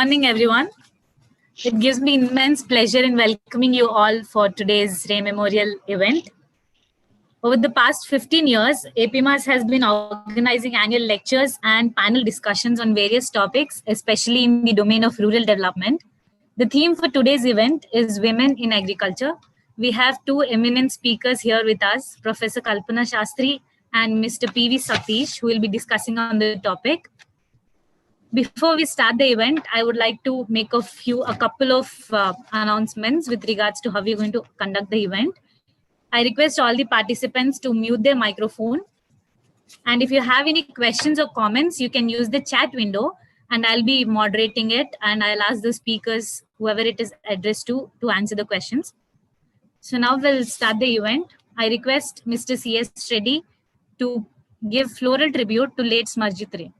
Morning, everyone. It gives me immense pleasure in welcoming you all for today's Ray Memorial event. Over the past 15 years, APMAS has been organizing annual lectures and panel discussions on various topics, especially in the domain of rural development. The theme for today's event is Women in Agriculture. We have two eminent speakers here with us, Professor Kalpana Shastri and Mr. P.V. Satish, who will be discussing on the topic. Before we start the event, I would like to make a couple of announcements with regards to how we're going to conduct the event. I request all the participants to mute their microphone. And if you have any questions or comments, you can use the chat window and I'll be moderating it and I'll ask the speakers, whoever it is addressed to answer the questions. So now we'll start the event. I request Mr. C.S. Reddy to give floral tribute to late Smarajit Ray.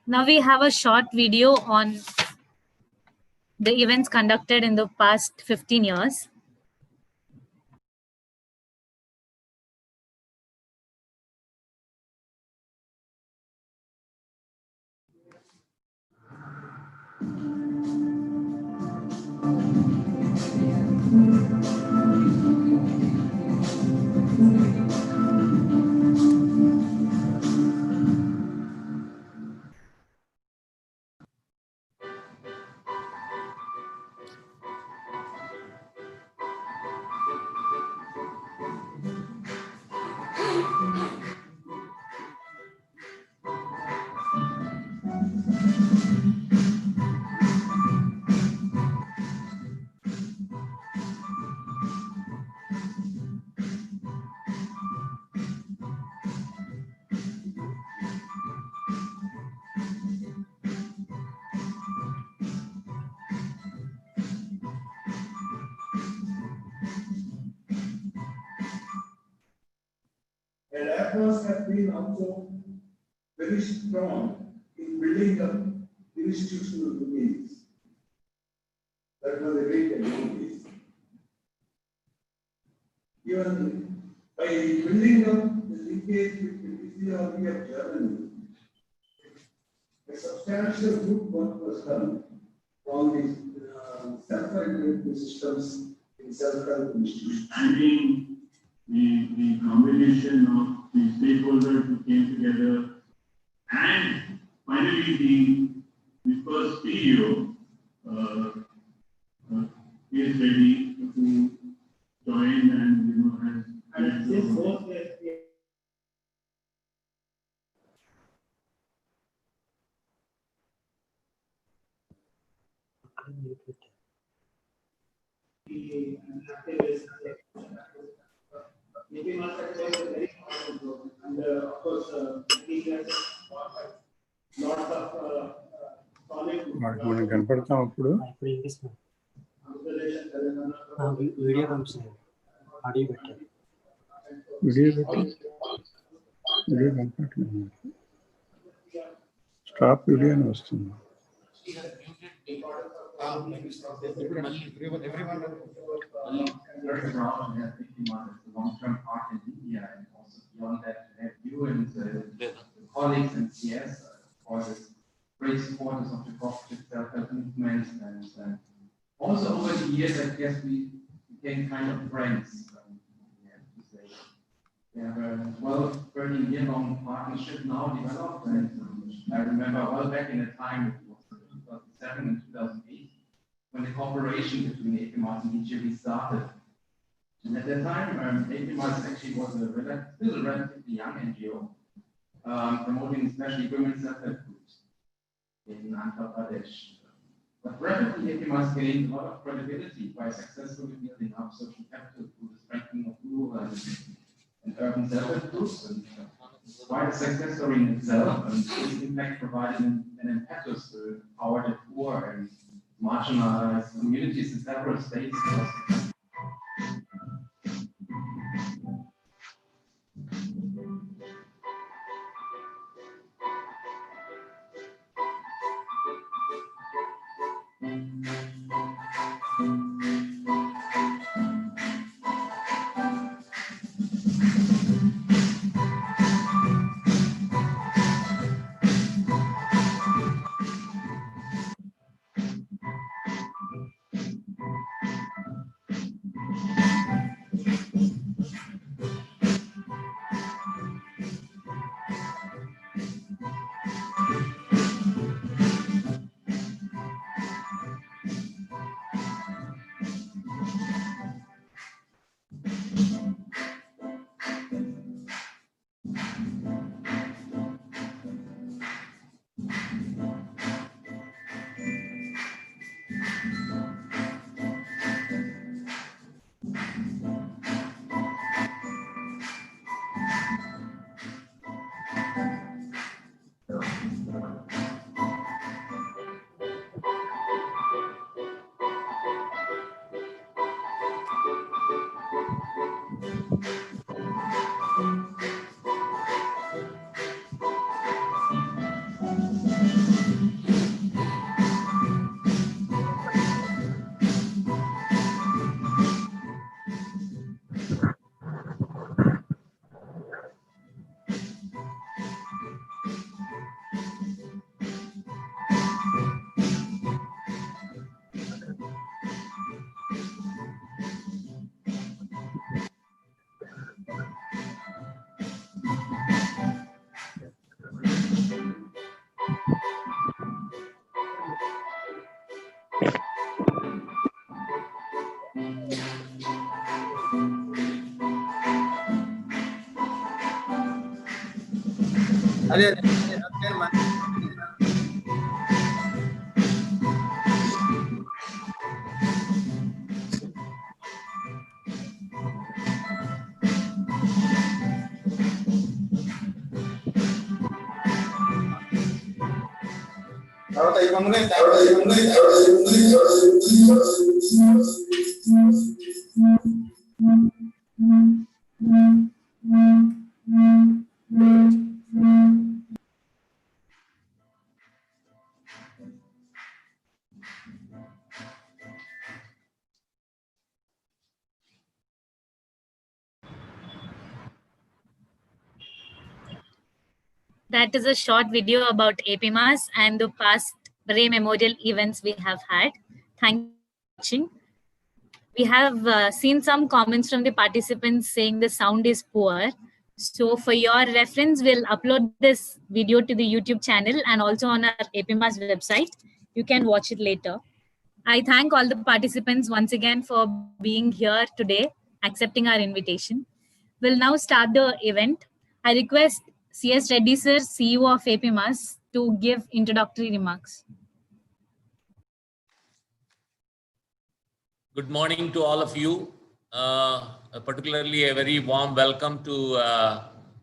Now we have a short video on the events conducted in the past 15 years. And APMAS has been also very strong in building up institutional units. That was a great advantage. Even by building up the linkage with the physiology of Germany, a substantial good work was done on these self-regulatory systems in self-help institutions. I mean, the combination of the stakeholders who came together, and finally the first CEO is ready to join, and has led to And of course, lots of solid. మనం కనపడతాం అప్పుడు video పంపిస్తాను, audio పెట్టాను. Video పెట్టి video కనపడట్లేదు. Stop video అని వస్తుంది. long-term part in India, and also beyond that, have you and colleagues in CS, for the great supporters of the cooperative self-help movement, and also over the years, I guess we became kind of friends. We have to say, we have a 12, 13-year-long partnership now developed, and I remember well back in the time, it was 2007 and 2008, when the cooperation between APMAS and EGB started. And at that time, APMAS actually was still a relatively young NGO, promoting especially women's self-help groups in Andhra Pradesh. But rapidly, APMAS gained a lot of credibility by successfully building up social capital through the strengthening of rural and urban self-help groups. And quite a success story in itself. And this impact provided an impetus to empower the poor and marginalized communities in several states. That is a short video about APMAS and the past Ray Memorial events we have had. Thank you for watching. We have seen some comments from the participants saying the sound is poor. So for your reference, we'll upload this video to the YouTube channel and also on our APMAS website. You can watch it later. I thank all the participants once again for being here today, accepting our invitation. We'll now start the event. I request CS Reddy sir, CEO of APMAS, to give introductory remarks. Good morning to all of you. Particularly a very warm welcome to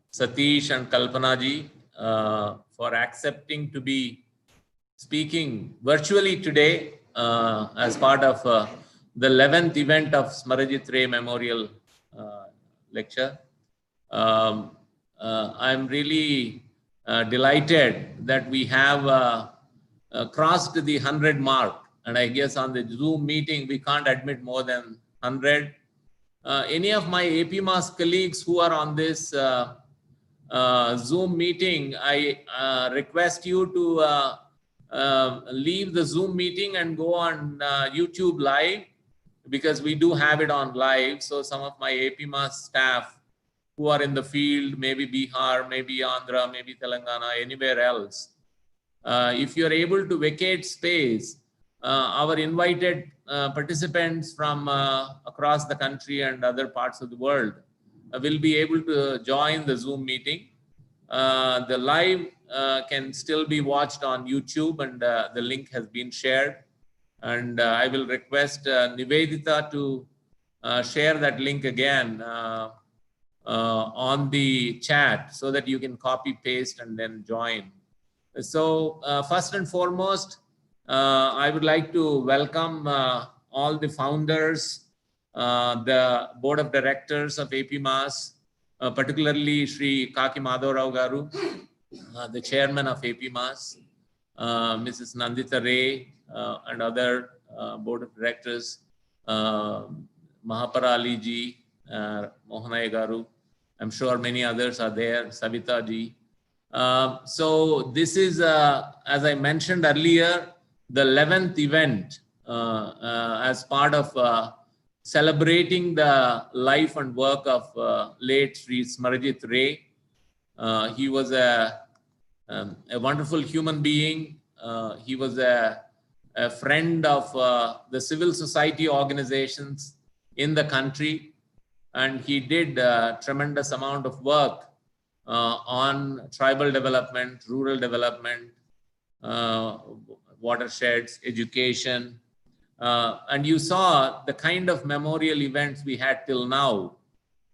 Satish and Kalpana ji for accepting to be speaking virtually today as part of the 11th event of Smarajit Ray Memorial Lecture. I'm really delighted that we have crossed the 100 mark, and I guess on the Zoom meeting we can't admit more than 100. Any of my AP Mass colleagues who are on this Zoom meeting, I request you to leave the Zoom meeting and go on YouTube live, because we do have it on live. So some of my AP Mass staff who are in the field, maybe Bihar, maybe Andhra, maybe Telangana, anywhere else, if you're able to vacate space, our invited participants from across the country and other parts of the world will be able to join the Zoom meeting. The live can still be watched on YouTube, and the link has been shared. And I will request Nivedita to share that link again on the chat so that you can copy paste and then join. So first and foremost, I would like to welcome all the founders, the board of directors of AP Mass, particularly Sri Kaki Madhav Rao Garu, the chairman of AP Mass, Mrs. Nandita Ray, and other board of directors, Mahapara Ali ji, Mohanay Garu. I'm sure many others are there, Savita ji. So this is, as I mentioned earlier, the 11th event as part of celebrating the life and work of late Sri Smarajit Ray. He was a wonderful human being. He was a friend of the civil society organizations in the country, and he did a tremendous amount of work on tribal development, rural development, watersheds, education. And you saw the kind of memorial events we had till now,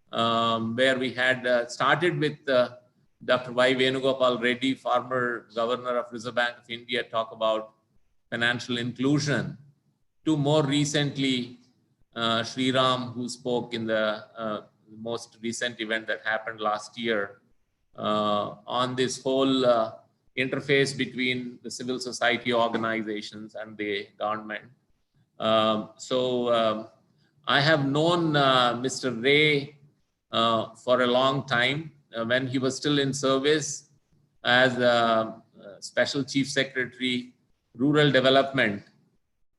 where we had started with Dr. Y. Venugopal Reddy, former governor of Reserve Bank of India, talk about financial inclusion, to more recently Sri Ram, who spoke in the most recent event that happened last year on this whole interface between the civil society organizations and the government. I have known Mr. Ray for a long time, when he was still in service as Special Chief Secretary, Rural Development.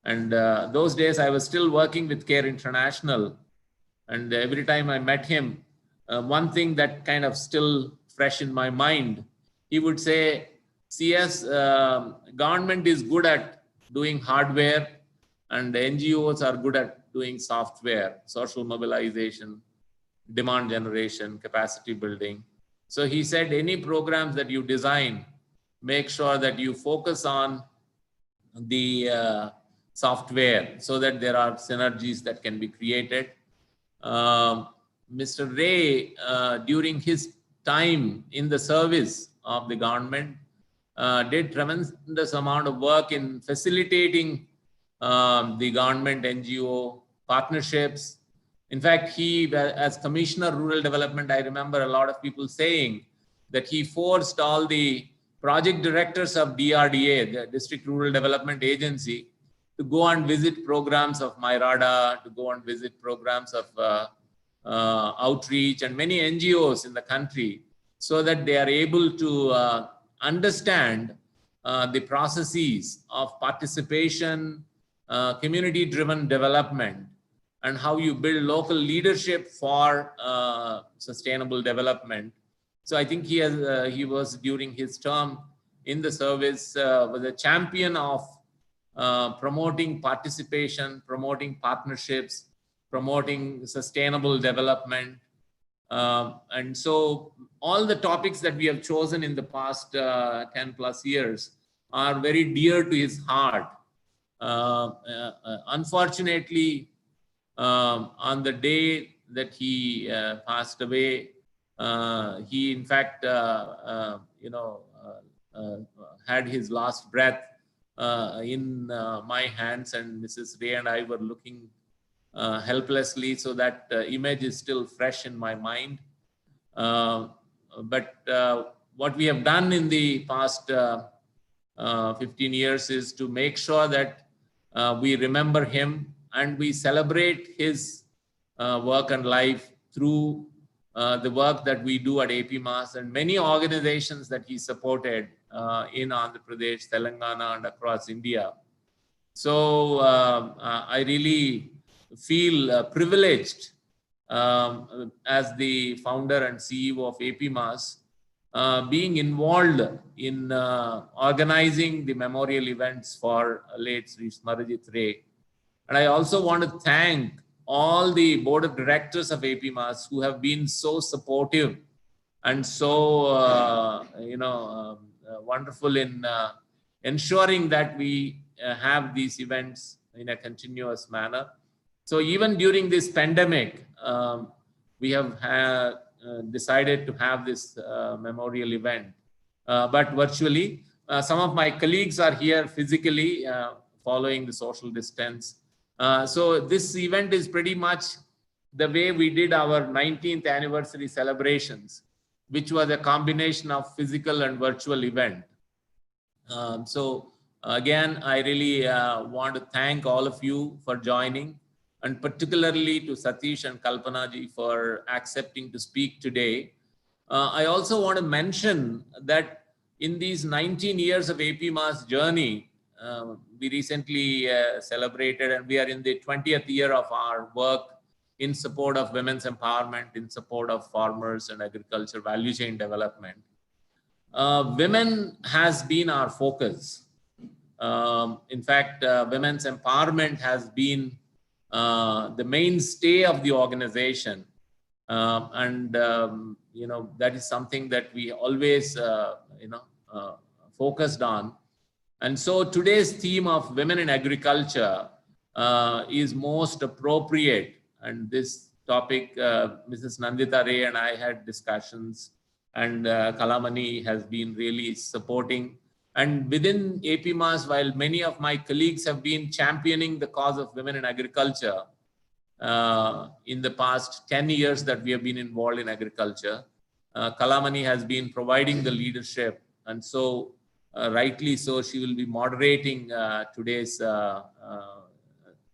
And those days I was still working with CARE International. And every time I met him, one thing that kind of still fresh in my mind, he would say, CS, government is good at doing hardware, and the NGOs are good at doing software, social mobilization, demand generation, capacity building. So he said, any programs that you design, make sure that you focus on the software so that there are synergies that can be created. Mr. Ray, during his time in the service of the government, did tremendous amount of work in facilitating the government NGO partnerships. In fact, he, as Commissioner Rural Development, I remember a lot of people saying that he forced all the project directors of DRDA, the District Rural Development Agency, to go and visit programs of MyRADA, to go and visit programs of outreach and many NGOs in the country, so that they are able to understand the processes of participation, community-driven development, and how you build local leadership for sustainable development. So I think he was, during his term in the service, was a champion of promoting participation, promoting partnerships, promoting sustainable development. And so all the topics that we have chosen in the past 10 plus years are very dear to his heart. Unfortunately, On the day that he passed away, he in fact, had his last breath in my hands, and Mrs. Ray and I were looking helplessly. So that image is still fresh in my mind. But what we have done in the past 15 years is to make sure that we remember him and we celebrate his work and life through the work that we do at APMAS and many organizations that he supported in Andhra Pradesh, Telangana, and across India. So I really feel privileged as the founder and CEO of APMAS, being involved in organizing the memorial events for late Sri Smarajit Ray. And I also want to thank all the board of directors of APMAS who have been so supportive and so wonderful in ensuring that we have these events in a continuous manner. So even during this pandemic, we have decided to have this memorial event, but virtually. Some of my colleagues are here physically following the social distance. So this event is pretty much the way we did our 19th anniversary celebrations, which was a combination of physical and virtual event. So again, I really want to thank all of you for joining, and particularly to Satish and Kalpana ji for accepting to speak today. I also want to mention that in these 19 years of APMAS journey, we recently celebrated, and we are in the 20th year of our work in support of women's empowerment, in support of farmers and agriculture value chain development. Women has been our focus. In fact, women's empowerment has been the mainstay of the organization. That is something that we always, focused on. And so today's theme of women in agriculture is most appropriate. And this topic, Mrs. Nandita Ray and I had discussions, and Kalamani has been really supporting. And within APMAS, while many of my colleagues have been championing the cause of women in agriculture in the past 10 years that we have been involved in agriculture, Kalamani has been providing the leadership. And so rightly so, she will be moderating today's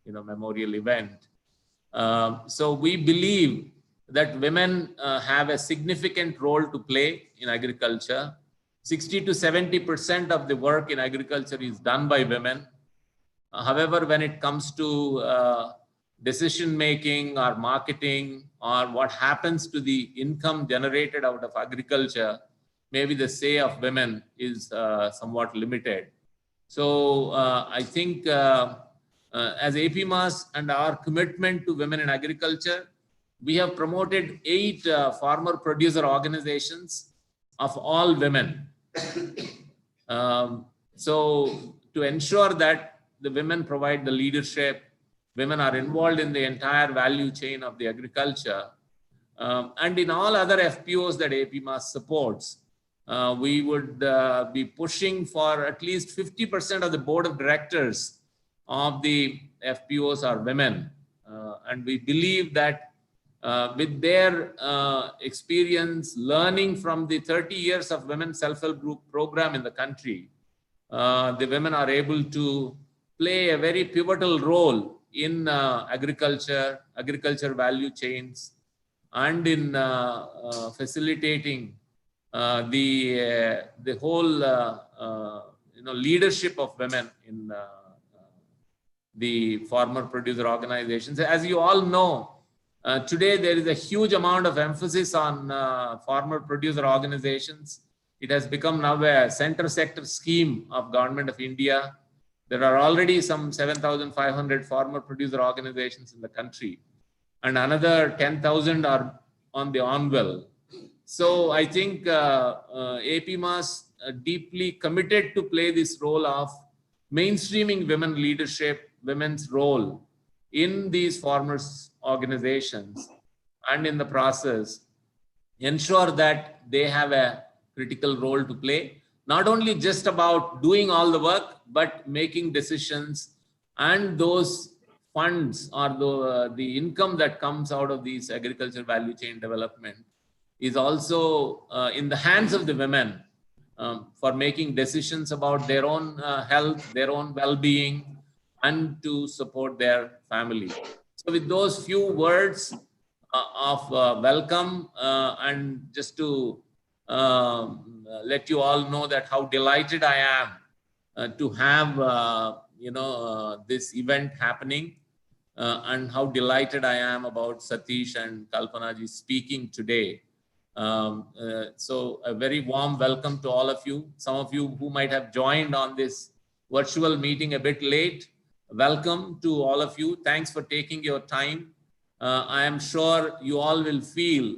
memorial event. So we believe that women have a significant role to play in agriculture. 60 to 70% of the work in agriculture is done by women. However, when it comes to decision making or marketing or what happens to the income generated out of agriculture, maybe the say of women is somewhat limited. So I think as APMAS and our commitment to women in agriculture, we have promoted 8 farmer producer organizations of all women. So to ensure that the women provide the leadership, women are involved in the entire value chain of the agriculture, and in all other FPOs that APMAS supports, we would be pushing for at least 50% of the board of directors of the FPOs are women. And we believe that with their experience learning from the 30 years of women's self-help group program in the country, the women are able to play a very pivotal role in agriculture value chains, and in facilitating the whole leadership of women in the farmer producer organizations. As you all know, today there is a huge amount of emphasis on farmer producer organizations. It has become now a center sector scheme of Government of India. There are already some 7,500 farmer producer organizations in the country, and another 10,000 are on the anvil. So I think APMAS deeply committed to play this role of mainstreaming women leadership, women's role in these farmers organizations, and in the process ensure that they have a critical role to play, not only just about doing all the work, but making decisions, and those funds or the income that comes out of these agriculture value chain development is also in the hands of the women for making decisions about their own health, their own well-being, and to support their family. So with those few words of welcome, and just to let you all know that how delighted I am to have this event happening, and how delighted I am about Satish and Kalpanaji speaking today. So a very warm welcome to all of you. Some of you who might have joined on this virtual meeting a bit late, welcome to all of you. Thanks for taking your time. I am sure you all will feel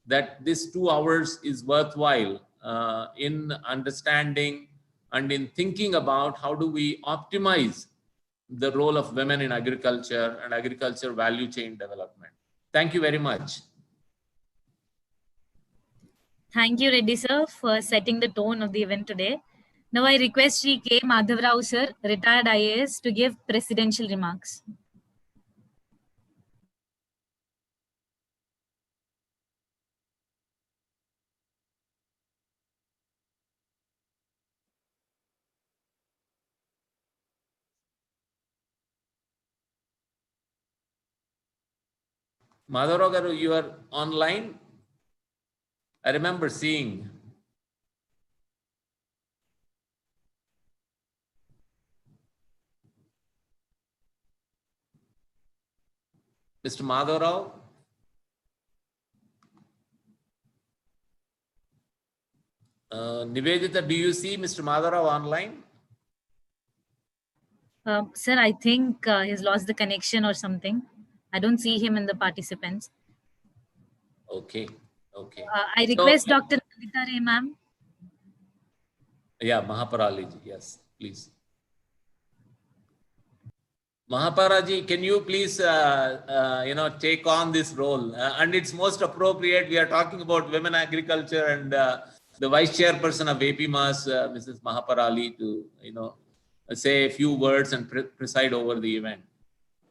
that this 2 hours is worthwhile in understanding and in thinking about how do we optimize the role of women in agriculture and agriculture value chain development. Thank you very much. Thank you, Reddy sir, for setting the tone of the event today. Now I request Sri K. Madhavrao sir, retired IAS, to give presidential remarks. Madhavrao garu, you are online. I remember seeing. Mr. Madhavrao. Nivedita, do you see Mr. Madhavrao online? Sir, I think he's lost the connection or something. I don't see him in the participants. Okay, okay. I request Dr. Nandita Ray, ma'am. Yeah, Mahaparaliji, yes, please. Mahaparaji, can you please, take on this role? And it's most appropriate. We are talking about women agriculture, and the vice chairperson of APMAS, Mrs. Mahaparali, to say a few words and preside over the event.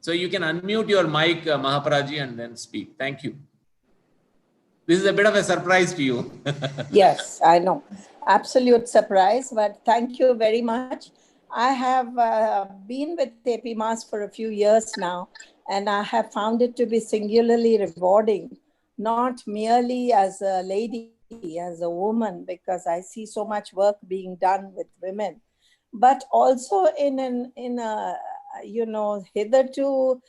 So you can unmute your mic, Mahaparaji, and then speak. Thank you. This is a bit of a surprise to you. Yes, I know. Absolute surprise, but thank you very much. I have been with APMAS for a few years now, and I have found it to be singularly rewarding, not merely as a lady, as a woman, because I see so much work being done with women, but also in a hitherto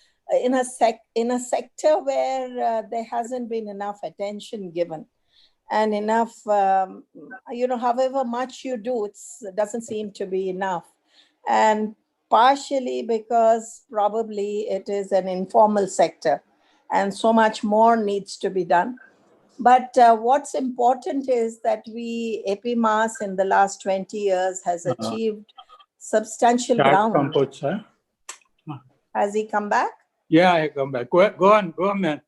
in a sector where there hasn't been enough attention given. And enough, however much you do, it doesn't seem to be enough. And partially because probably it is an informal sector and so much more needs to be done. But what's important is that APMAS in the last 20 years has achieved substantial ground. Has he come back? Yeah, I come back. Go on, man.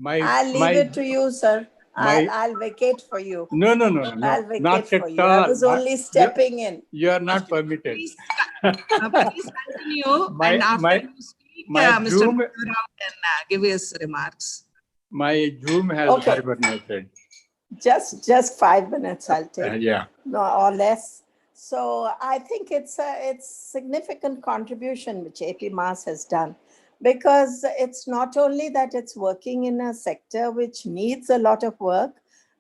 I'll leave it to you, sir. I'll vacate for you. No. I'll vacate not for at you. all. I was only stepping in. You are not permitted. Please continue. And after you speak, Mr. Zoom Rao can give his remarks. My Zoom has hibernated. Just 5 minutes I'll take. Yeah. No, or less. So I think it's significant contribution which APMAS has done, because it's not only that it's working in a sector which needs a lot of work,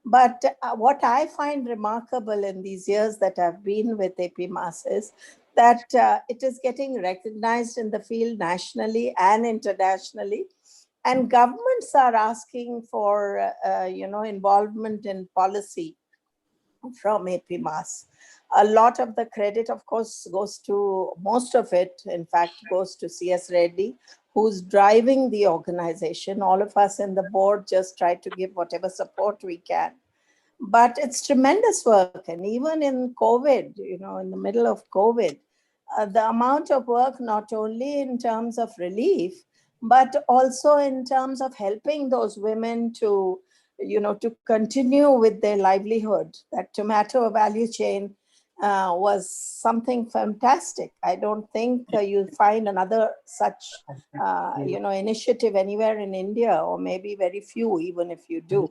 but what I find remarkable in these years that I've been with APMAS is that it is getting recognized in the field nationally and internationally. And governments are asking for, involvement in policy from APMAS. A lot of the credit, of course, most of it, in fact, goes to C.S. Reddy, who's driving the organization. All of us in the board just try to give whatever support we can. But it's tremendous work. And even in COVID, in the middle of COVID, the amount of work, not only in terms of relief, but also in terms of helping those women to, to continue with their livelihood. That tomato value chain was something fantastic. I don't think you'll find another such, initiative anywhere in India, or maybe very few, even if you do.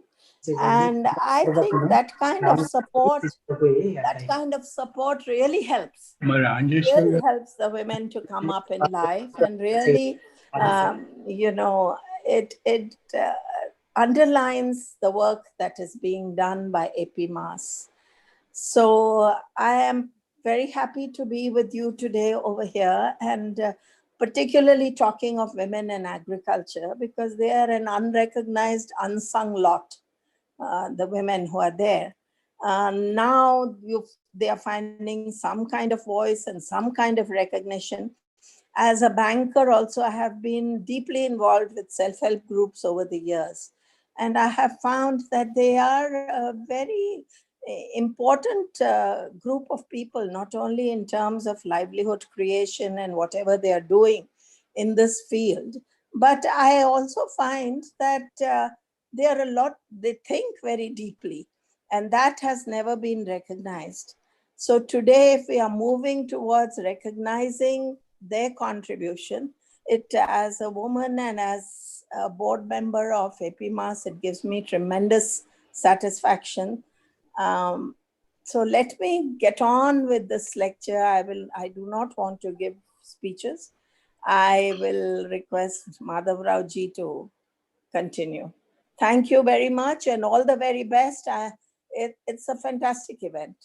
And I think that kind of support really helps. Really helps the women to come up in life, and really, it underlines the work that is being done by AP Mas. So I am very happy to be with you today over here, and particularly talking of women in agriculture, because they are an unrecognized, unsung lot, the women who are there. Now they are finding some kind of voice and some kind of recognition. As a banker also, I have been deeply involved with self-help groups over the years. And I have found that they are a very important group of people, not only in terms of livelihood creation and whatever they are doing in this field, but I also find that they think very deeply, and that has never been recognized. So today, if we are moving towards recognizing their contribution, as a woman and as a board member of AP Mas, it gives me tremendous satisfaction. So let me get on with this lecture. I do not want to give speeches. I will request Madhav Rao ji to continue. Thank you very much and all the very best. It's a fantastic event,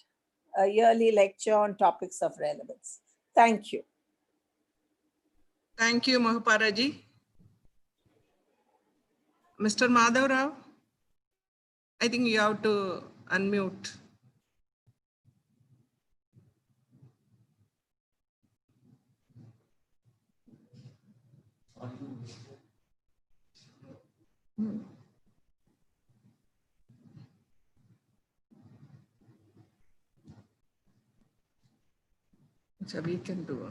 a yearly lecture on topics of relevance. Thank you. Thank you, Mahaparaji. Mr. Madhav Rao, I think you have to unmute. So we can do.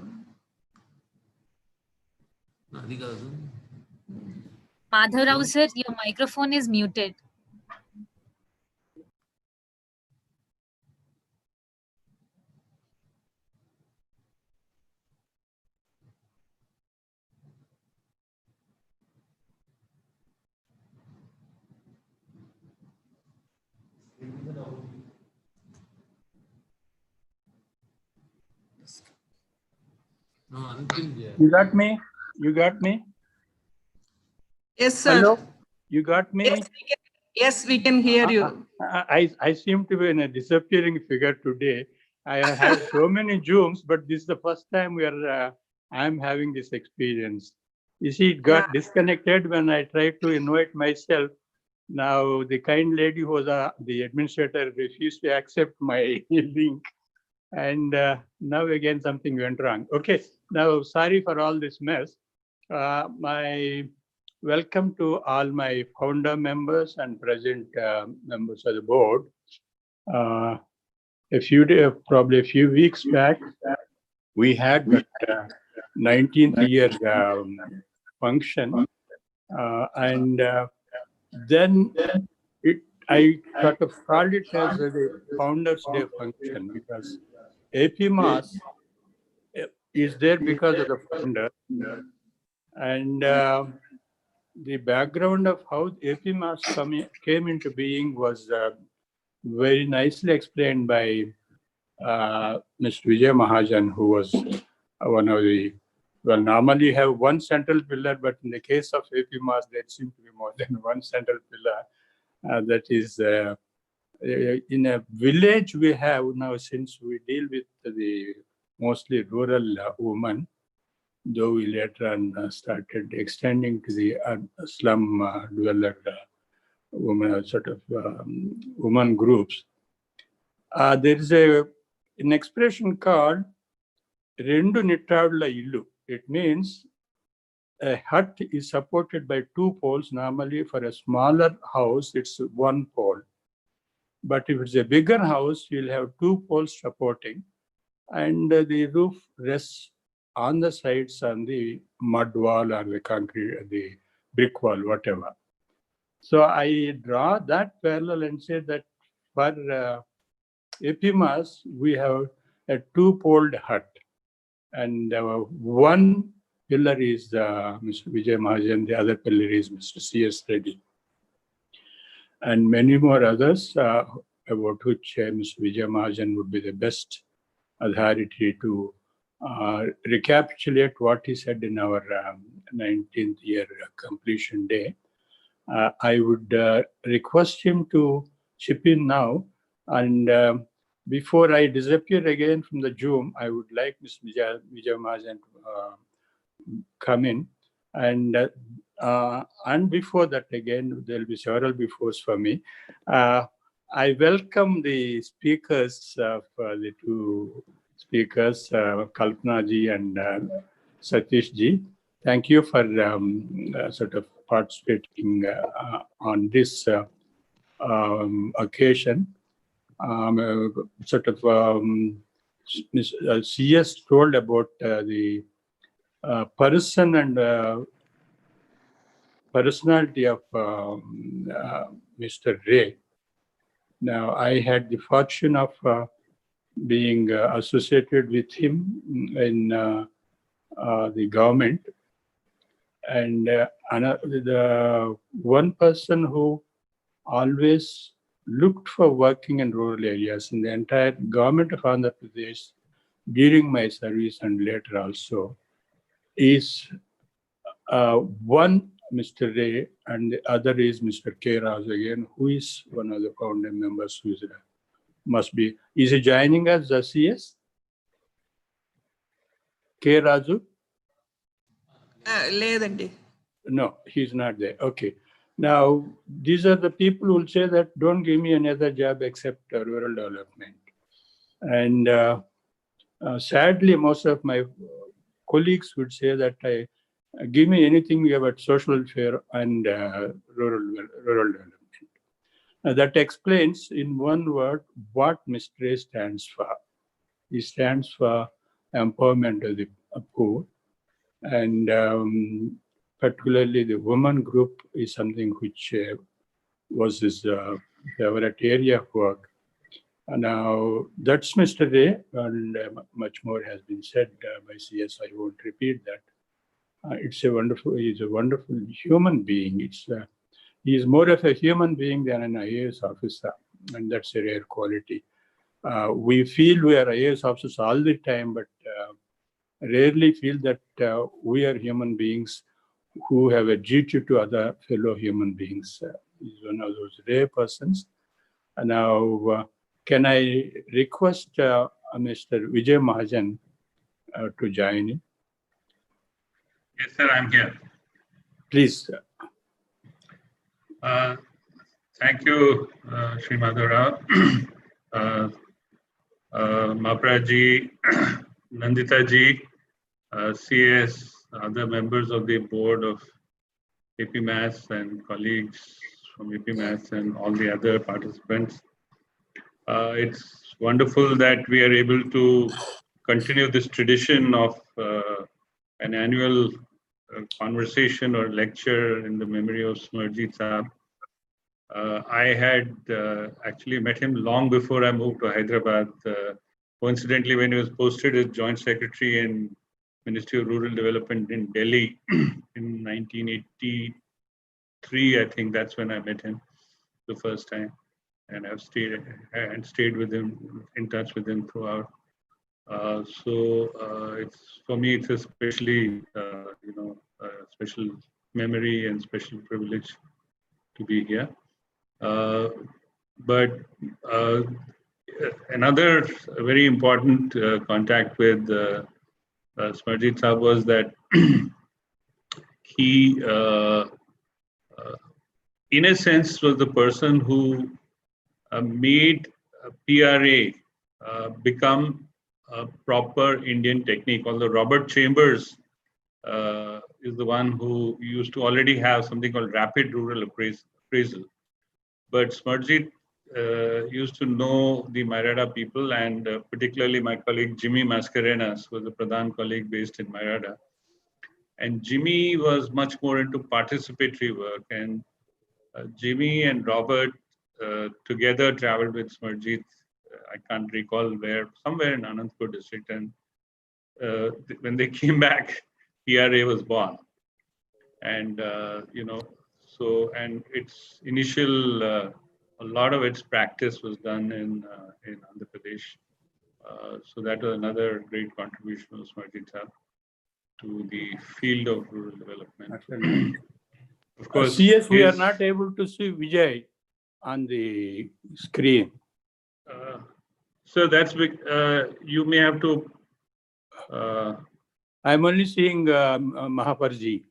Madhav Rao sir, your microphone is muted. You got me? You got me? Yes, sir. Hello? You got me? Yes, we can hear you. I seem to be in a disappearing figure today. I have had so many Zooms, but this is the first time I'm having this experience. You see, it got disconnected when I tried to invite myself. Now, the kind lady who was the administrator refused to accept my link. And now again, something went wrong. Okay, now sorry for all this mess. My welcome to all my founder members and present members of the board. Probably a few weeks back, we had that 19th year function, and then I sort of called it as the Founders Day function, because AP Mas is there because of the founder. And the background of how AP Mas came into being was very nicely explained by Mr. Vijay Mahajan, who was one of the, well, normally you have one central pillar, but in the case of AP Mas, there seems to be more than one central pillar. That is, in a village we have now, since we deal with the mostly rural women, though we later on started extending to the slum dweller women, sort of women groups. There is an expression called Rendu Nittavla Illu. It means a hut is supported by two poles. Normally, for a smaller house, it's one pole. But if it's a bigger house, you'll have two poles supporting, and the roof rests on the sides on the mud wall or the concrete, the brick wall, whatever. So I draw that parallel and say that for Epimas, we have a two-poled hut. And one pillar is Mr. Vijay Mahajan, the other pillar is Mr. C.S. Reddy. And many more others about which Mr. Vijay Mahajan would be the best authority to recapitulate what he said in our 19th year completion day. I would request him to chip in now. And before I disappear again from the Zoom, I would like Mr. Vijay Mahajan to come in. And before that, again, there will be several befores for me. I welcome the speakers, the two speakers, Kalpana ji and Satish ji. Thank you for sort of participating on this occasion. CS told about the person and personality of Mr. Ray. Now, I had the fortune of being associated with him in the government. And the one person who always looked for working in rural areas in the entire government of Andhra Pradesh during my service and later also is one Mr. Ray and the other is Mr. K. Raj again, who is one of the founding members who is must be. Is he joining us, the CS? K. Raju? లేదండి. No, he's not there. Okay. Now, these are the people who will say that don't give me another job except rural development. And sadly, most of my colleagues would say that give me anything about social welfare and rural development. That explains in one word what Mr. Ray stands for. He stands for empowerment of the poor. And particularly the women group is something which was his favorite area of work. Now, that's Mr. Ray, and much more has been said by CS. I won't repeat that. He's a wonderful human being. He is more of a human being than an IAS officer, and that's a rare quality. We feel we are IAS officers all the time, but rarely feel that we are human beings who have a duty to other fellow human beings. He's one of those rare persons. Now, can I request Mr. Vijay Mahajan to join in? Yes, sir, I'm here. Please. Thank you, Sri Madhura, Mapraji, Nandita ji, CS, other members of the board of AP Maths and colleagues from AP Maths and all the other participants. It's wonderful that we are able to continue this tradition of an annual conversation or lecture in the memory of Smarajit Saab. I had actually met him long before I moved to Hyderabad. Coincidentally, when he was posted as Joint Secretary in Ministry of Rural Development in Delhi in 1983, I think that's when I met him the first time, and I've stayed with him, in touch with him throughout. It's for me, it's especially special memory and special privilege to be here. But another very important contact with Smarajit Saab was that he, in a sense, was the person who made PRA become a proper Indian technique. Although Robert Chambers is the one who used to already have something called rapid rural appraisal. But Smarajit used to know the Mairada people, and particularly my colleague Jimmy Mascarenas was a Pradhan colleague based in Mairada. And Jimmy was much more into participatory work. And Jimmy and Robert together traveled with Smarajit. I can't recall where, somewhere in Anandpur district. And when they came back, PRA was born. And, and its initial, a lot of its practice was done in Andhra Pradesh. So that was another great contribution of Smarajit to the field of rural development. Of course, CS, we are not able to see Vijay on the screen. So that's big. You may have to. I'm only seeing Mahaparji.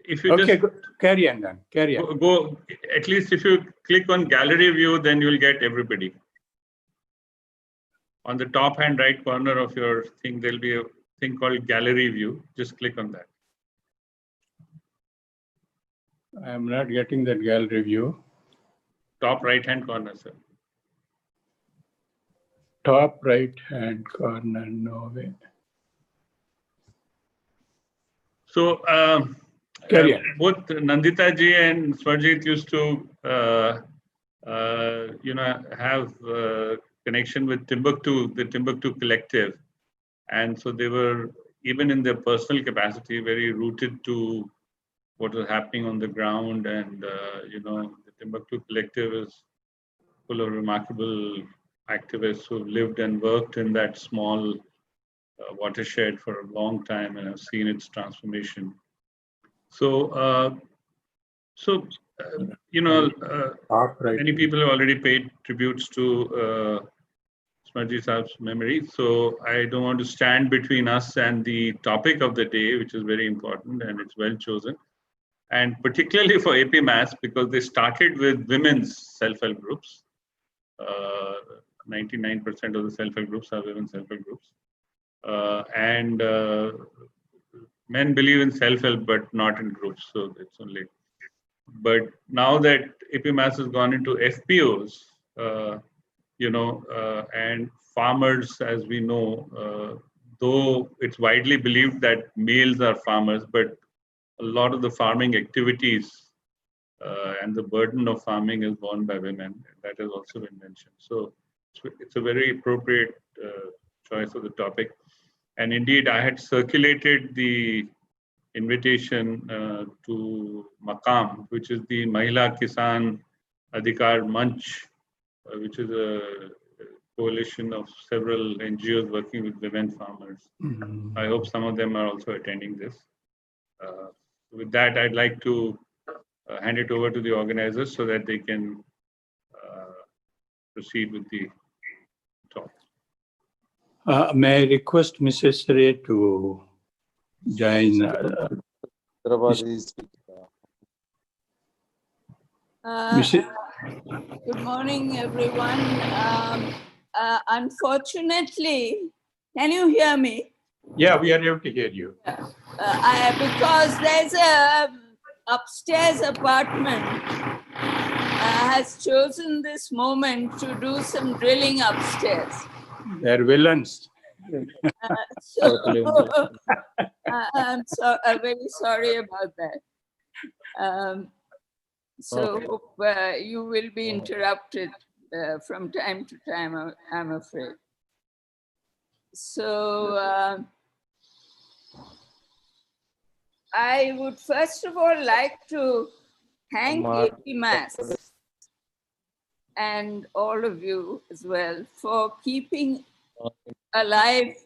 If you okay, just carry on then. Carry on. Go at least if you click on gallery view, then you'll get everybody. On the top hand right corner of your thing, there'll be a thing called gallery view. Just click on that. I'm not getting that gallery view. Top right hand corner, sir. Top right hand corner, no way. So both Nandita ji and Smarajit used to have connection with Timbuktu, the Timbuktu collective. And so they were, even in their personal capacity, very rooted to what was happening on the ground. And, the Timbuktu collective is full of remarkable activists who have lived and worked in that small watershed for a long time and have seen its transformation. So, many people have already paid tributes to Smarajit Saab's memory. So I don't want to stand between us and the topic of the day, which is very important and it's well chosen. And particularly for AP Maths, because they started with women's self-help groups. 99% of the self-help groups are women's self-help groups. Men believe in self-help, but not in groups. So it's only. But now that AP Maths has gone into FPOs, and farmers, as we know, though it's widely believed that males are farmers, but a lot of the farming activities and the burden of farming is borne by women. That has also been mentioned. So it's a very appropriate choice of the topic. And indeed, I had circulated the invitation to Maqam, which is the Mahila Kisan Adhikar Manch, which is a coalition of several NGOs working with women farmers. Mm-hmm. I hope some of them are also attending this. With that, I'd like to hand it over to the organizers so that they can proceed with the talk. May I request Mrs. Ray to join? Good morning, everyone. Unfortunately, can you hear me? Yeah, we are able to hear you. Because there's a upstairs apartment has chosen this moment to do some drilling upstairs. They're villains. I'm very sorry about that. Hope you will be interrupted from time to time, I'm afraid. So I would first of all like to thank AP Maths and all of you as well for keeping alive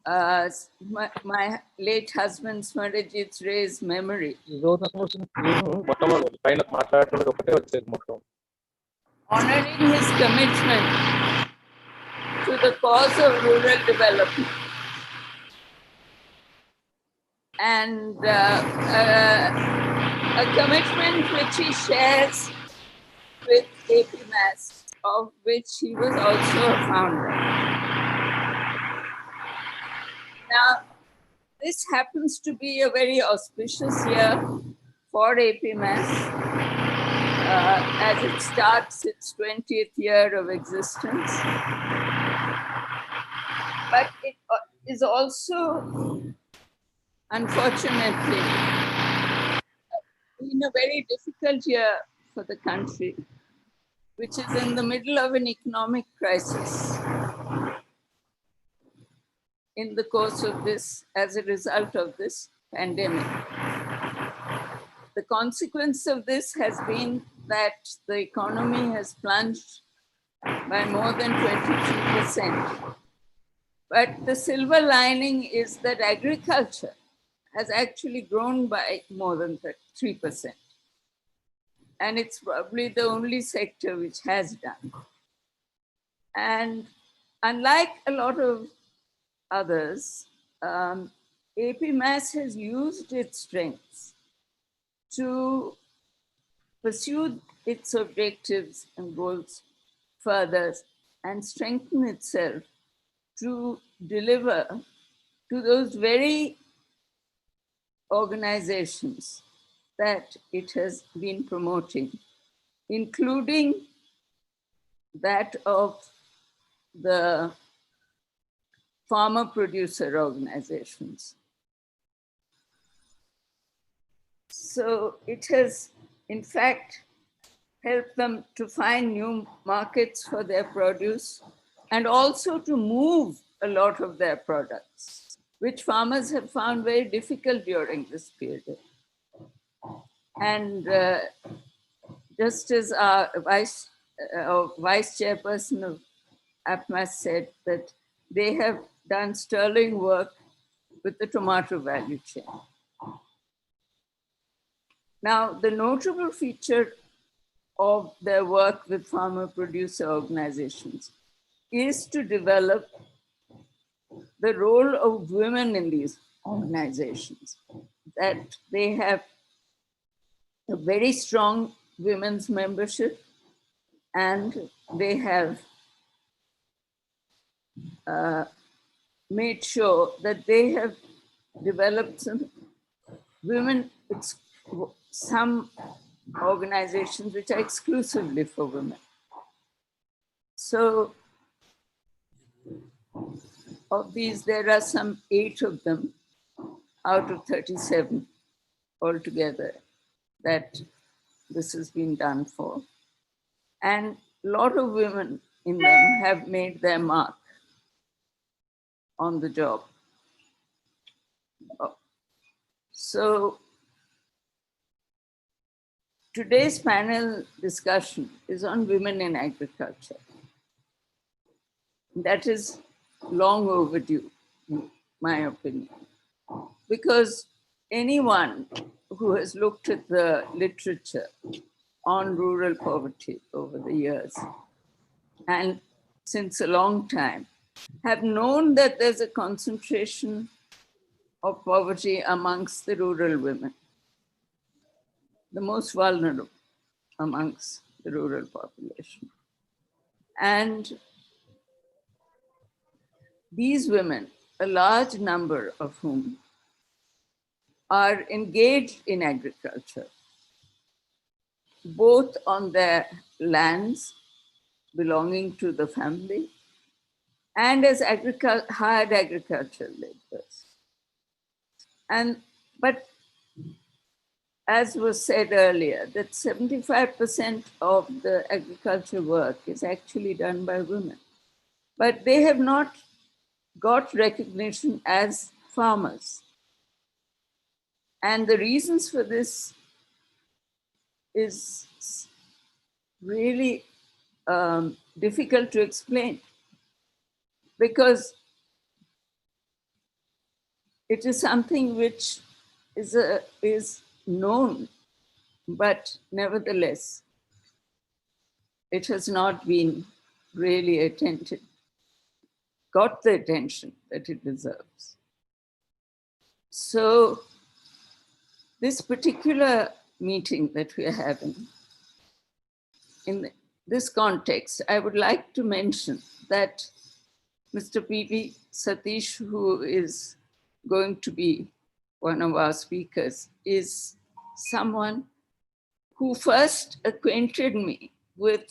my late husband Smarajit Ray's memory. Honoring his commitment to the cause of rural development. And a commitment which he shares with AP Maths, of which he was also a founder. Now, this happens to be a very auspicious year for AP Maths. as it starts its 20th year of existence. But it is also, unfortunately, in a very difficult year for the country, which is in the middle of an economic crisis in the course of this, as a result of this pandemic. The consequence of this has been that the economy has plunged by more than 22%. But the silver lining is that agriculture has actually grown by more than 3%. And it's probably the only sector which has done. And unlike a lot of others, APMAS has used its strengths to pursue its objectives and goals further and strengthen itself to deliver to those very organizations that it has been promoting, including that of the farmer producer organizations. So it has, in fact, helped them to find new markets for their produce and also to move a lot of their products, which farmers have found very difficult during this period. And just as our vice chairperson of APMAS said, that they have done sterling work with the tomato value chain. Now, the notable feature of their work with farmer producer organizations is to develop the role of women in these organizations, that they have a very strong women's membership, and they have made sure that they have developed some organizations which are exclusively for women. So of these, there are some 8 of them out of 37 altogether that this has been done for. And a lot of women in them have made their mark on the job. So today's panel discussion is on women in agriculture. That is long overdue, in my opinion, because anyone who has looked at the literature on rural poverty over the years, and since a long time, have known that there's a concentration of poverty amongst the rural women, the most vulnerable amongst the rural population. And these women, a large number of whom are engaged in agriculture, both on their lands belonging to the family and as hired agricultural laborers. But as was said earlier, that 75% of the agriculture work is actually done by women. But they have not got recognition as farmers. And the reasons for this is really difficult to explain, because it is something which is known, but nevertheless, it has not been really got the attention that it deserves. So this particular meeting that we are having, in this context, I would like to mention that Mr. P.V. Satish, who is going to be one of our speakers, is someone who first acquainted me with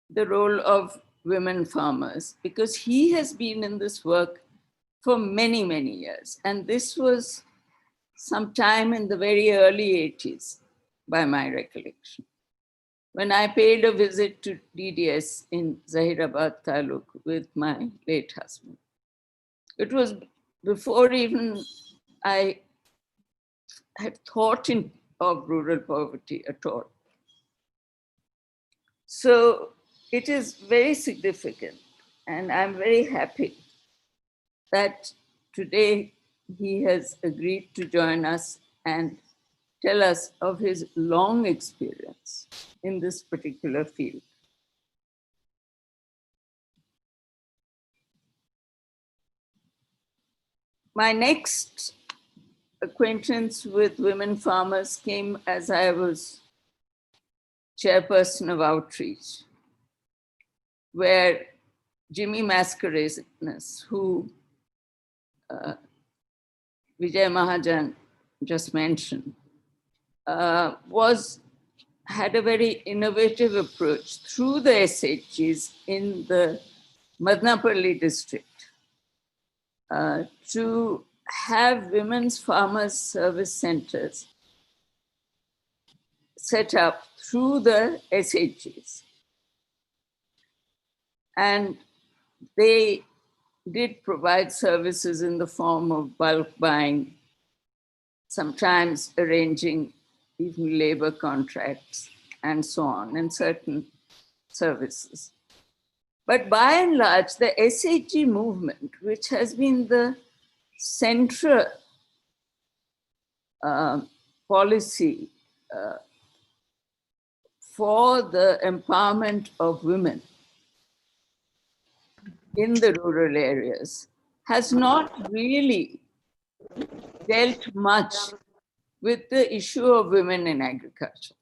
the role of women farmers, because he has been in this work for many, many years. And this was sometime in the very early 80s, by my recollection, when I paid a visit to DDS in Zahirabad Taluk with my late husband. It was before even I had thought of rural poverty at all. So it is very significant, and I'm very happy that today he has agreed to join us and tell us of his long experience in this particular field. My next acquaintance with women farmers came as I was chairperson of outreach, where Jimmy Mascarenhas, who Vijay Mahajan just mentioned, had a very innovative approach through the SHGs in the Madnapalli district to have women's farmers service centers set up through the SHGs. And they did provide services in the form of bulk buying, sometimes arranging even labor contracts and so on, and certain services. But by and large, the SHG movement, which has been the central policy for the empowerment of women in the rural areas, has not really dealt much with the issue of women in agriculture.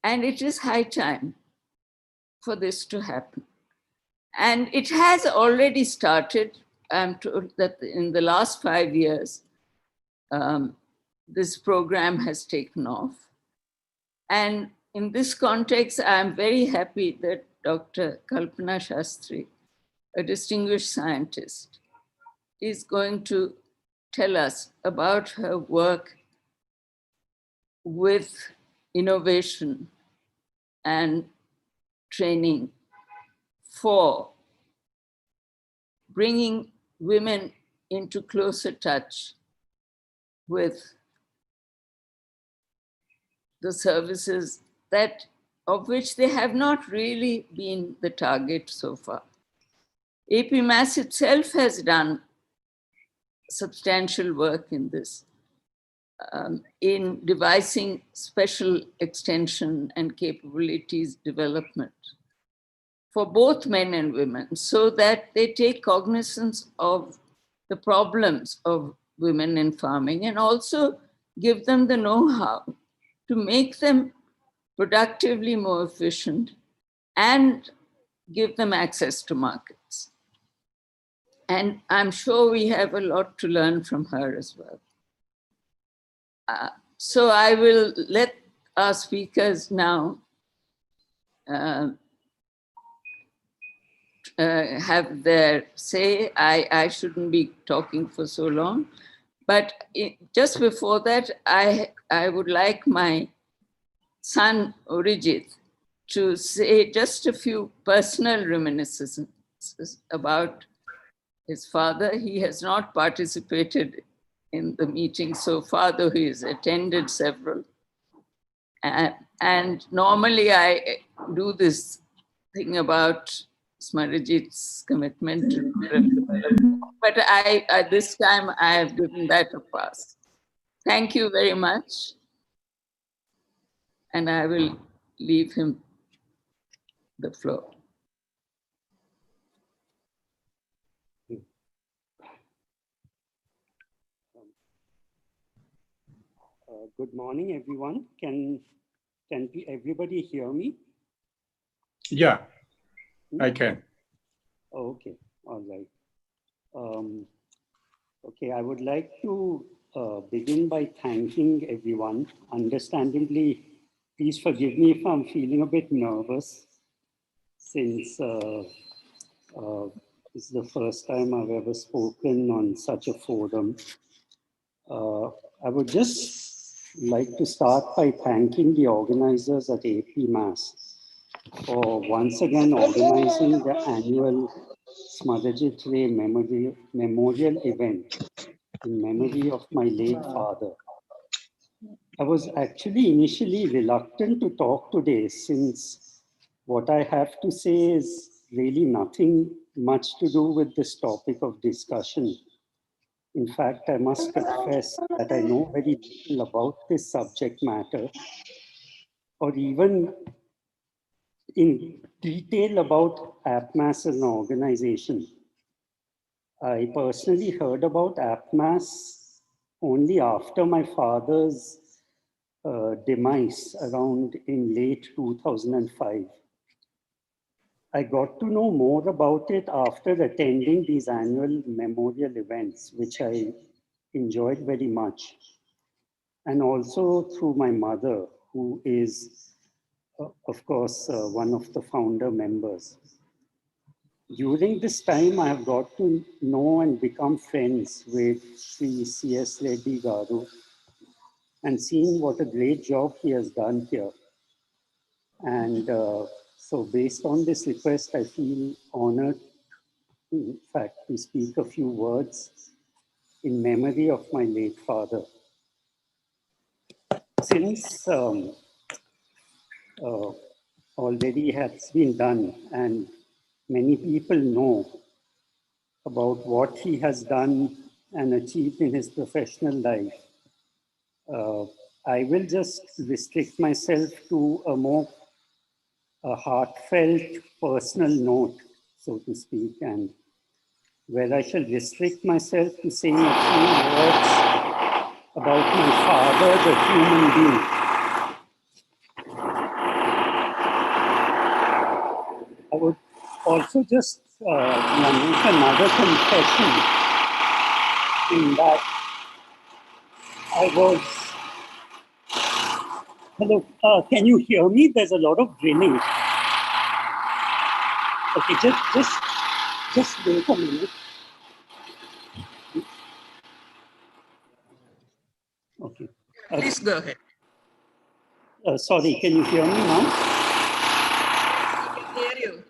And it is high time for this to happen. And it has already started. I'm told that in the last 5 years, this program has taken off. And in this context, I'm very happy that Dr. Kalpana Shastri, a distinguished scientist, is going to tell us about her work with innovation and training for bringing women into closer touch with the services of which they have not really been the target so far. AP Mass itself has done substantial work in this, in devising special extension and capabilities development for both men and women, so that they take cognizance of the problems of women in farming and also give them the know-how to make them productively more efficient and give them access to markets. And I'm sure we have a lot to learn from her as well. So I will let our speakers now have their say. I shouldn't be talking for so long, but just before that, I would like my son Smarajit to say just a few personal reminiscences about his father. He has not participated in the meeting so far, though he has attended several. And normally I do this thing about Smarajit's commitment to development, but this time I have given that a pass. Thank you very much. And I will leave him the floor. Good morning, everyone. Can everybody hear me? Yeah, I can. Okay, all right. Okay, I would like to begin by thanking everyone. Understandably, please forgive me if I'm feeling a bit nervous since this is the first time I've ever spoken on such a forum. I would just like to start by thanking the organizers at AP Mass for once again organizing the annual Smarajit Ray Memorial event in memory of my late father. I was actually initially reluctant to talk today since what I have to say is really nothing much to do with this topic of discussion. In fact, I must confess that I know very little about this subject matter or even in detail about AppMass as an organization. I personally heard about AppMass only after my father's demise around in late 2005. I got to know more about it after attending these annual memorial events, which I enjoyed very much. And also through my mother, who is, of course, one of the founder members. During this time, I have got to know and become friends with Sri C.S. Reddy Garu and seen what a great job he has done here. And so based on this request, I feel honored, in fact, to speak a few words in memory of my late father. Since already has been done and many people know about what he has done and achieved in his professional life, I will just restrict myself to a more heartfelt personal note, so to speak, and where I shall restrict myself to saying a few words about my father, the human being. I would also just make another confession in that I was. Hello, can you hear me? There's a lot of drilling. Okay, just wait a minute. Okay. Please go ahead. Sorry, can you hear me now? I can hear you.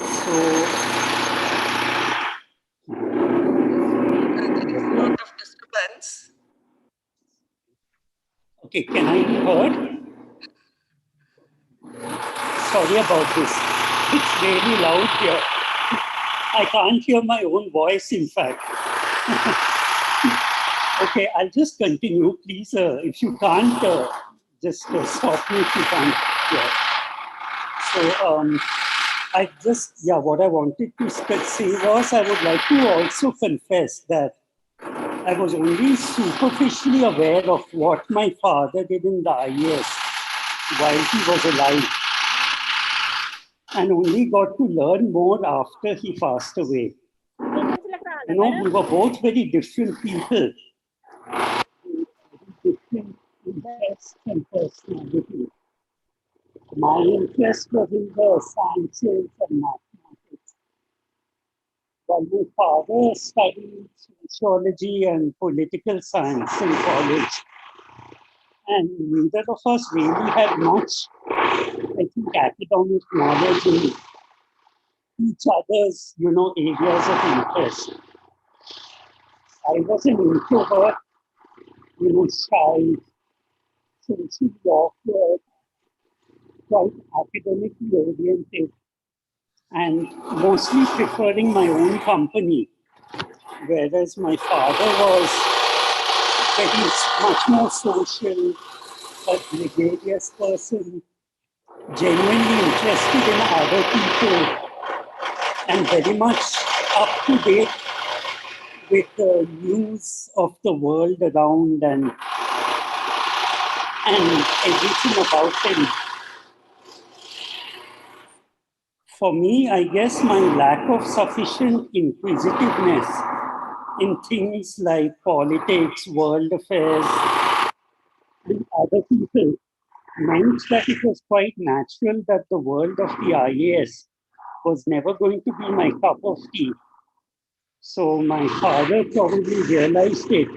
So There is a lot of disturbance. okay, can I be heard? Sorry about this. It's really loud here. I can't hear my own voice, in fact. Okay, I'll just continue. Please, if you can't, just stop me if you can't hear. So, what I wanted to say was I would like to also confess that I was only superficially aware of what my father did in the IAS while he was alive, and only got to learn more after he passed away. You know, we were both very different people, different interests and personality. My interest was in the sciences and mathematics, while my father studied sociology and political science in college. And neither of us really had much, I think, academic knowledge in each other's, areas of interest. I was an introvert, shy, socially awkward, quite academically oriented, and mostly preferring my own company, whereas my father was very much more social, a gregarious person, genuinely interested in other people, and very much up to date with the news of the world around and everything about him. For me, I guess my lack of sufficient inquisitiveness in things like politics, world affairs, and other people meant that it was quite natural that the world of the IAS was never going to be my cup of tea. So my father probably realized it,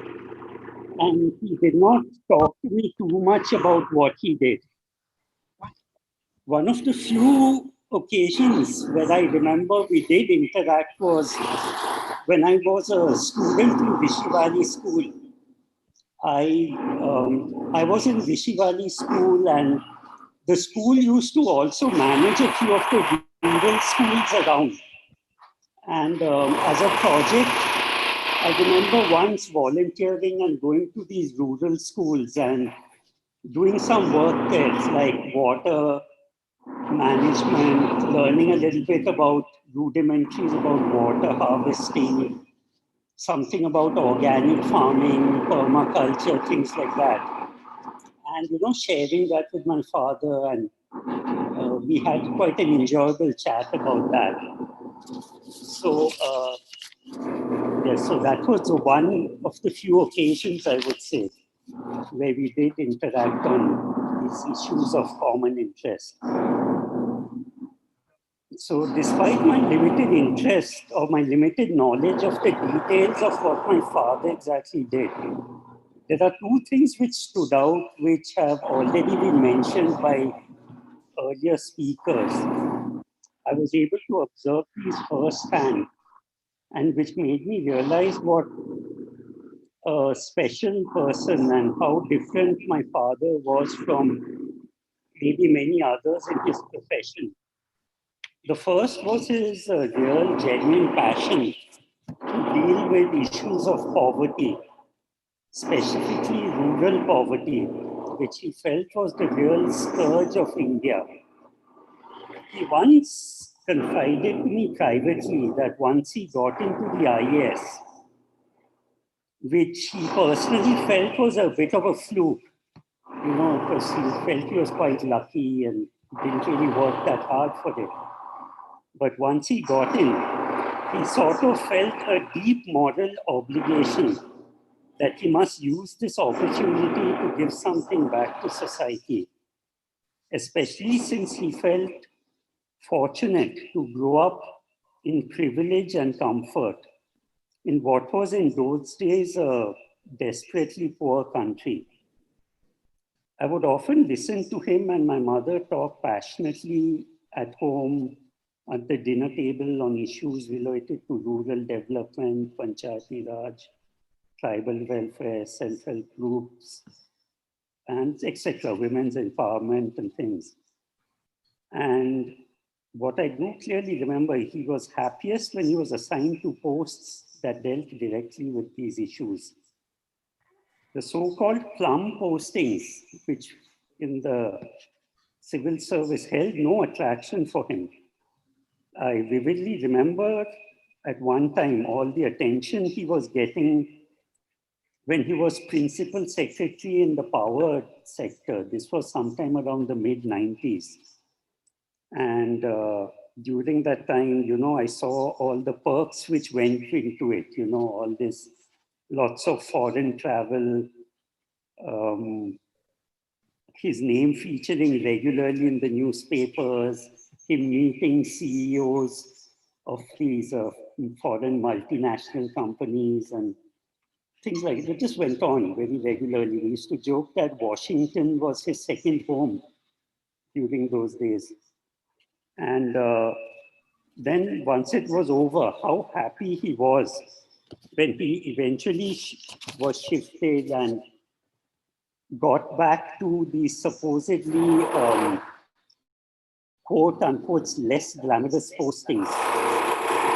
and he did not talk to me too much about what he did. One of the few occasions where I remember we did interact was when I was a student in Vishivali school. I was in Vishivali school, and the school used to also manage a few of the rural schools around. And as a project, I remember once volunteering and going to these rural schools and doing some work there, like water management, learning a little bit about rudimentaries about water harvesting, something about organic farming, permaculture, things like that. And, sharing that with my father, and we had quite an enjoyable chat about that. So, so that was one of the few occasions, I would say, where we did interact on these issues of common interest. So despite my limited interest or my limited knowledge of the details of what my father exactly did, there are two things which stood out, which have already been mentioned by earlier speakers. I was able to observe these firsthand, and which made me realize what a special person and how different my father was from maybe many others in his profession. The first was his real, genuine passion to deal with issues of poverty, specifically rural poverty, which he felt was the real scourge of India. He once confided to me privately that once he got into the IAS, which he personally felt was a bit of a fluke, because he felt he was quite lucky and didn't really work that hard for it. But once he got in, he sort of felt a deep moral obligation that he must use this opportunity to give something back to society, especially since he felt fortunate to grow up in privilege and comfort in what was in those days a desperately poor country. I would often listen to him and my mother talk passionately at home, at the dinner table, on issues related to rural development, Panchayati Raj, tribal welfare, self-help groups, and etc., women's empowerment and things. And what I do clearly remember, he was happiest when he was assigned to posts that dealt directly with these issues. The so-called plum postings, which in the civil service held no attraction for him. I vividly remember at one time all the attention he was getting when he was principal secretary in the power sector. This was sometime around the mid-90s. And during that time, I saw all the perks which went into it, all this, lots of foreign travel, his name featuring regularly in the newspapers, him meeting CEOs of these foreign multinational companies and things like that. It just went on very regularly. We used to joke that Washington was his second home during those days. And then once it was over, how happy he was when he eventually was shifted and got back to the supposedly quote unquote less glamorous postings,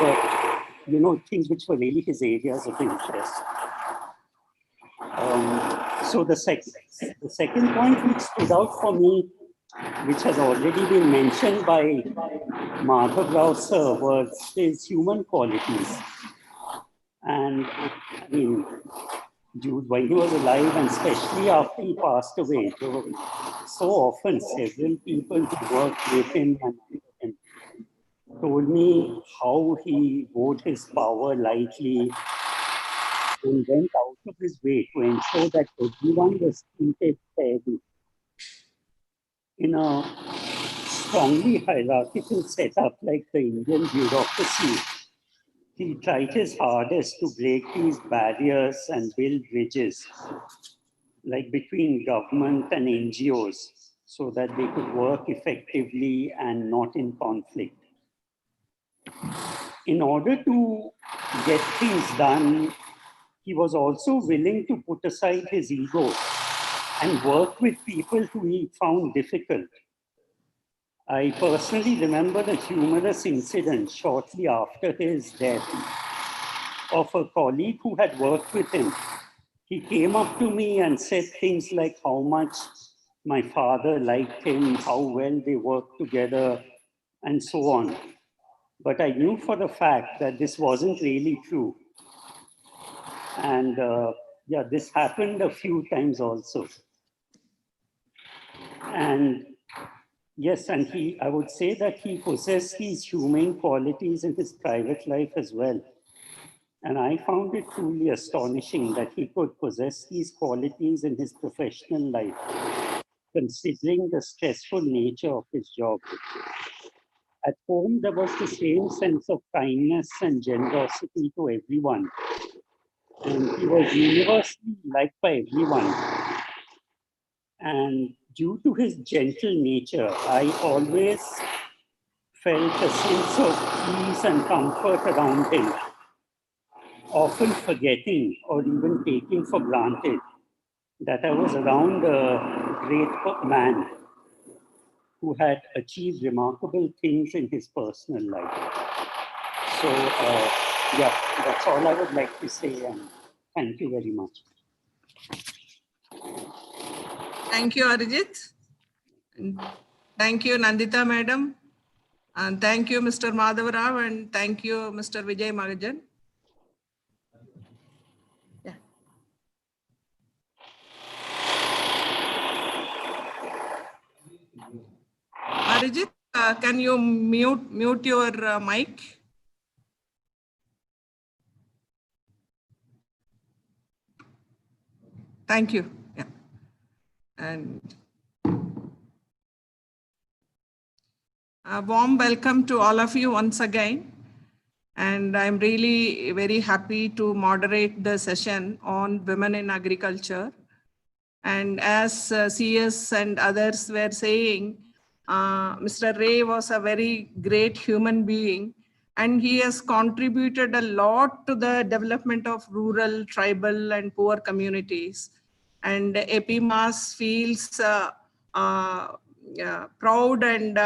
but things which were really his areas of interest. So the second point which stood out for me, which has already been mentioned by Madhav Rao sir, was his human qualities. And I mean, Jude, when he was alive, and especially after he passed away, there were so often several people who worked with him and with him. told me how he wore his power lightly and went out of his way to ensure that everyone was treated fairly. In a strongly hierarchical setup like the Indian bureaucracy, he tried his hardest to break these barriers and build bridges, like between government and NGOs, so that they could work effectively and not in conflict. In order to get things done, he was also willing to put aside his ego and work with people who he found difficult. I personally remember a humorous incident shortly after his death of a colleague who had worked with him. He came up to me and said things like how much my father liked him, how well they worked together, and so on. But I knew for a fact that this wasn't really true. And yeah, this happened a few times also. And yes, and I would say that he possessed these humane qualities in his private life as well. And I found it truly astonishing that he could possess these qualities in his professional life, considering the stressful nature of his job. At home, there was the same sense of kindness and generosity to everyone. And he was universally liked by everyone. And due to his gentle nature, I always felt a sense of peace and comfort around him, often forgetting or even taking for granted that I was around a great man who had achieved remarkable things in his personal life. So, yeah, that's all I would like to say, and thank you very much. Thank you, Arijit. And thank you, Nandita Madam. And thank you, Mr. Madhav Rao, and thank you, Mr. Vijay Magajan. Yeah. Arijit, can you mute your mic? Thank you. Yeah. And a warm welcome to all of you once again. And I'm really very happy to moderate the session on women in agriculture. And as CS and others were saying, Mr. Ray was a very great human being, and he has contributed a lot to the development of rural, tribal, and poor communities. And EPIMAS feels proud and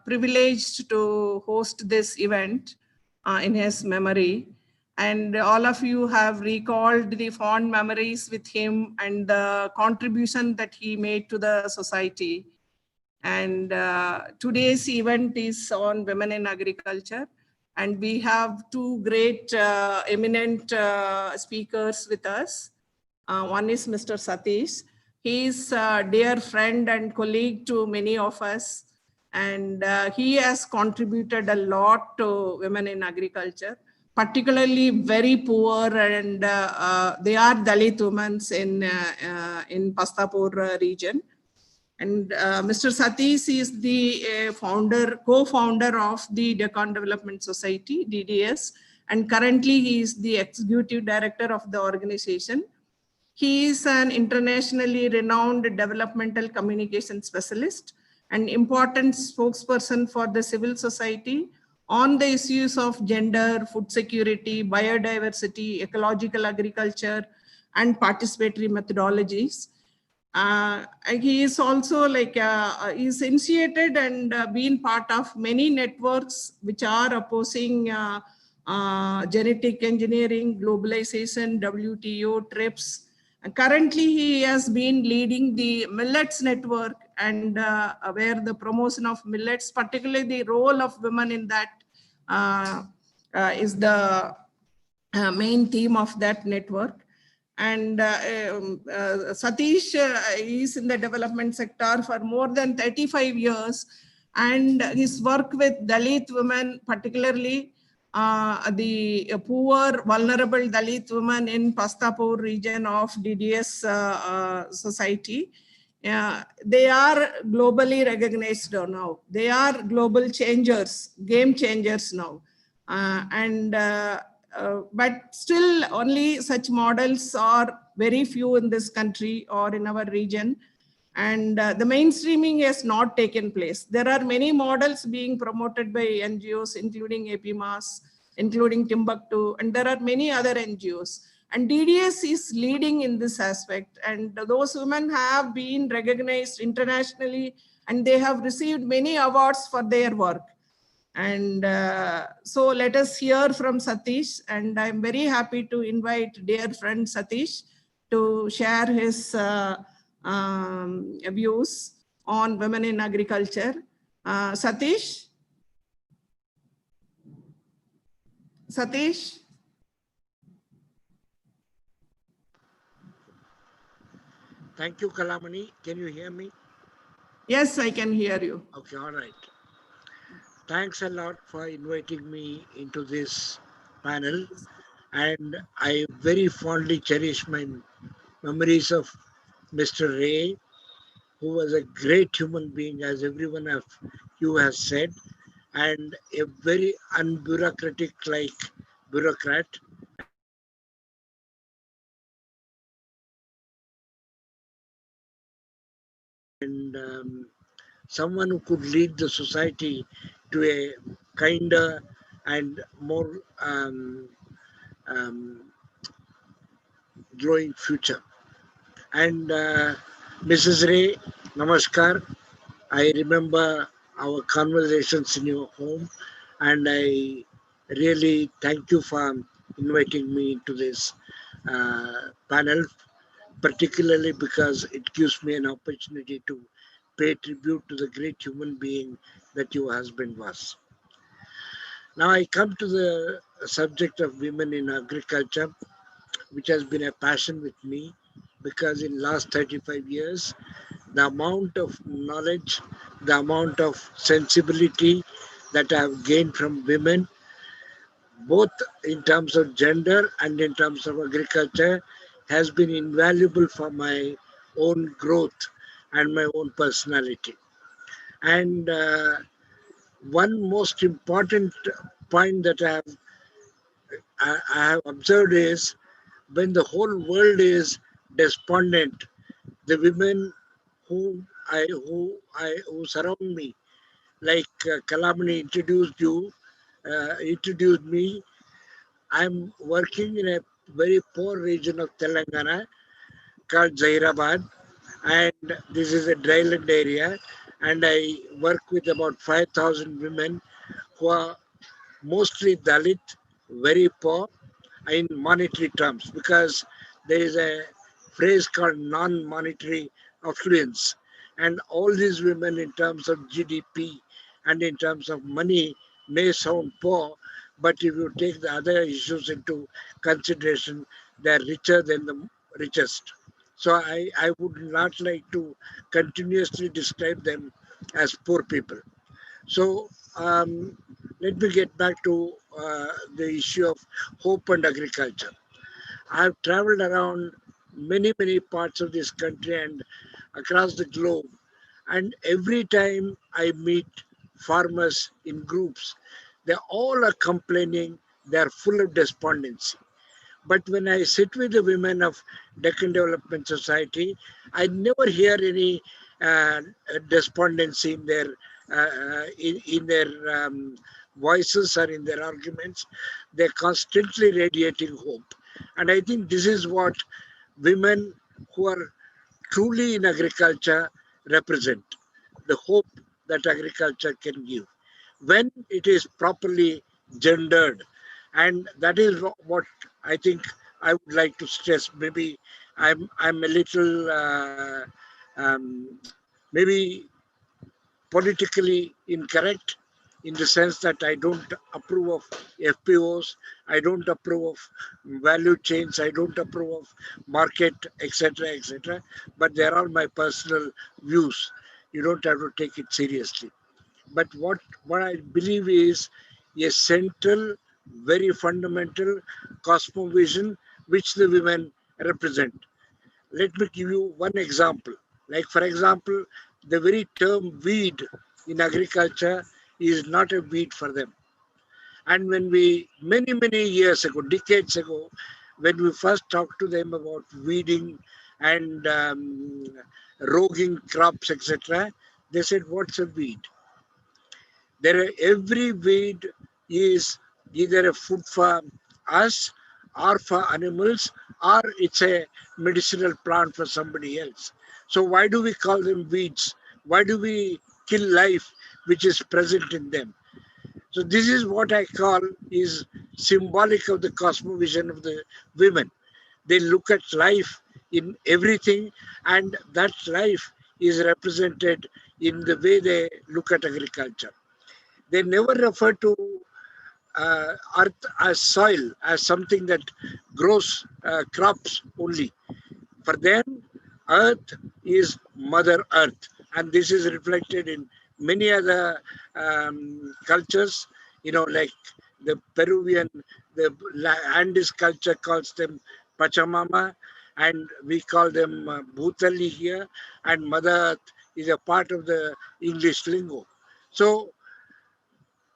privileged to host this event in his memory. And all of you have recalled the fond memories with him and the contribution that he made to the society. And today's event is on women in agriculture. And we have two great eminent speakers with us. One is Mr. Satish. He is a dear friend and colleague to many of us. And he has contributed a lot to women in agriculture, particularly very poor, and they are Dalit women in Pastapur region. And Mr. Satish is the co-founder of the Deccan Development Society, DDS, and currently he is the executive director of the organization. He is an internationally renowned developmental communication specialist and important spokesperson for the civil society on the issues of gender, food security, biodiversity, ecological agriculture, and participatory methodologies. He is also he's initiated and been part of many networks which are opposing genetic engineering, globalization, WTO, TRIPS. Currently, he has been leading the Millets Network, and where the promotion of millets, particularly the role of women in that, is the main theme of that network. And Satish is in the development sector for more than 35 years. and his work with Dalit women, particularly the poor, vulnerable Dalit women in Pastapur region of DDS society. They are globally recognized now. They are global changers, game changers now. But still only such models are very few in this country or in our region. And the mainstreaming has not taken place. There are many models being promoted by NGOs, including APMAS, including Timbuktu, and there are many other NGOs. And DDS is leading in this aspect. And those women have been recognized internationally, and they have received many awards for their work. And so let us hear from Satish. And I'm very happy to invite dear friend Satish to share his views on women in agriculture. Satish? Satish? Thank you, Kalamani. Can you hear me? Yes, I can hear you. Okay, all right. Thanks a lot for inviting me into this panel. And I very fondly cherish my memories of Mr. Ray, who was a great human being, as everyone of you has said, and a very unbureaucratic like bureaucrat. And someone who could lead the society to a kinder and more glowing future. And Mrs. Ray, namaskar. I remember our conversations in your home, and I really thank you for inviting me into this panel, particularly because it gives me an opportunity to pay tribute to the great human being that your husband was. Now I come to the subject of women in agriculture, which has been a passion with me because in last 35 years, the amount of knowledge, the amount of sensibility that I have gained from women, both in terms of gender and in terms of agriculture, has been invaluable for my own growth and my own personality. And one most important point that I have observed is when the whole world is despondent, the women who surround me, like Kalamani introduced me. I'm working in a very poor region of Telangana called Zairabad, and this is a dryland area, and I work with about 5,000 women who are mostly Dalit, very poor in monetary terms, because there is a phrase called non-monetary affluence. And all these women in terms of GDP and in terms of money may sound poor, but if you take the other issues into consideration, they're richer than the richest. So I would not like to continuously describe them as poor people. So let me get back to the issue of hope and agriculture. I've traveled around many parts of this country and across the globe. And every time I meet farmers in groups, they all are complaining, they're full of despondency. But when I sit with the women of Deccan Development Society, I never hear any uh, despondency in their voices or in their arguments. They're constantly radiating hope. And I think this is what women who are truly in agriculture represent, the hope that agriculture can give when it is properly gendered. And that is what I think I would like to stress. Maybe I'm a little maybe politically incorrect in the sense that I don't approve of FPOs, I don't approve of value chains, I don't approve of market, etc., etc. But there are my personal views. You don't have to take it seriously. but what I believe is a central, very fundamental cosmovision which the women represent. Let me give you one example. Like, for example, the very term weed in agriculture is not a weed for them. And when we, many years ago, decades ago, when we first talked to them about weeding and roguing crops, etc., they said, what's a weed? Every weed is either a food for us or for animals, or it's a medicinal plant for somebody else. So why do we call them weeds? Why do we kill life which is present in them? So this is what I call is symbolic of the cosmovision of the women. They look at life in everything, and that life is represented in the way they look at agriculture. They never refer to earth as soil, as something that grows crops only. For them, earth is Mother Earth, and this is reflected in many other cultures, like the Peruvian, the Andes culture calls them Pachamama, and we call them Bhutali here, and Mother Earth is a part of the English lingo. So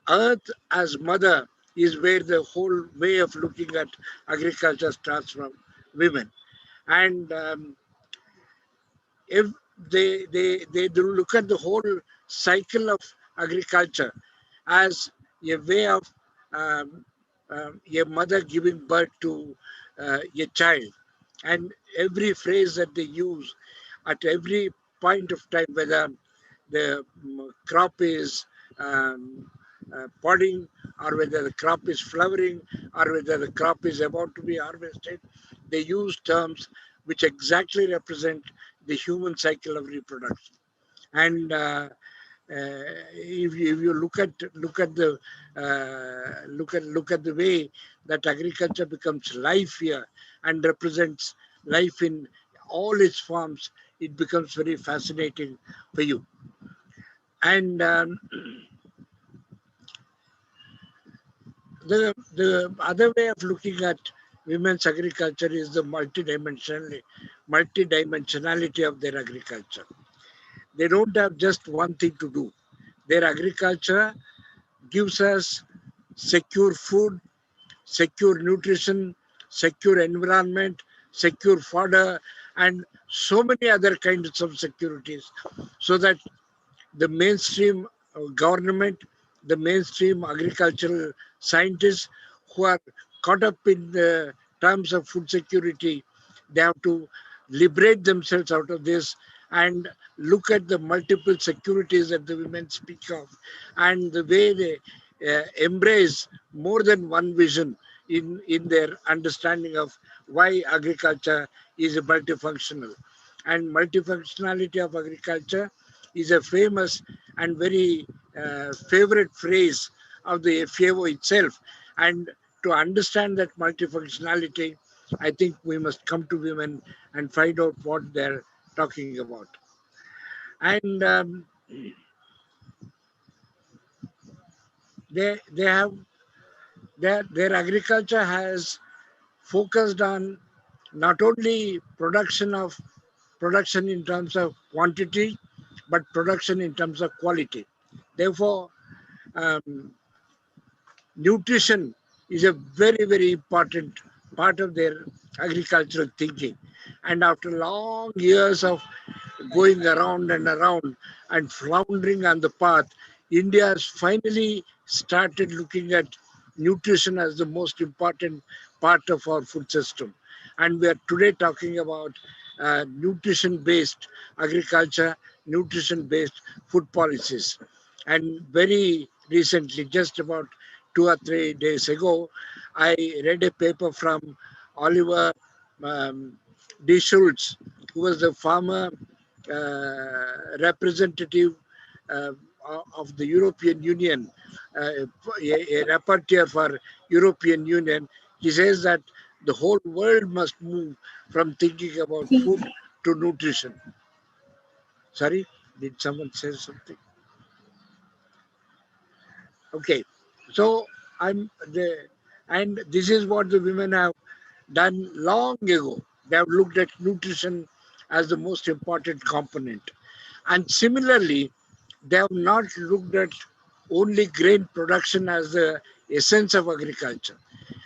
Earth as mother is where the whole way of looking at agriculture starts from women. And if they do look at the whole cycle of agriculture as a way of a mother giving birth to a child. And every phrase that they use at every point of time, whether the crop is podding, or whether the crop is flowering, or whether the crop is about to be harvested, they use terms which exactly represent the human cycle of reproduction. And if you look at the way that agriculture becomes life here and represents life in all its forms, it becomes very fascinating for you. And the other way of looking at women's agriculture is the multidimensionality of their agriculture. They don't have just one thing to do. Their agriculture gives us secure food, secure nutrition, secure environment, secure fodder, and so many other kinds of securities, so that the mainstream government, the mainstream agricultural scientists who are caught up in the terms of food security, they have to liberate themselves out of this and look at the multiple securities that the women speak of, and the way they embrace more than one vision in their understanding of why agriculture is multifunctional. And multifunctionality of agriculture is a famous and very favorite phrase of the FAO itself. And to understand that multifunctionality, I think we must come to women and find out what they're talking about. And they have their agriculture has focused on not only production in terms of quantity, but production in terms of quality. Therefore, nutrition is a very important part of their agricultural thinking. And after long years of going around and floundering on the path, India has finally started looking at nutrition as the most important part of our food system. And we are today talking about nutrition-based agriculture, nutrition-based food policies. And very recently, just about 2 or 3 days ago, I read a paper from Oliver D. Schultz, who was the former representative of the European Union, a rapporteur for European Union. He says that the whole world must move from thinking about food to nutrition. Sorry, did someone say something? Okay, so and this is what the women have done long ago. They have looked at nutrition as the most important component. And similarly, they have not looked at only grain production as the essence of agriculture.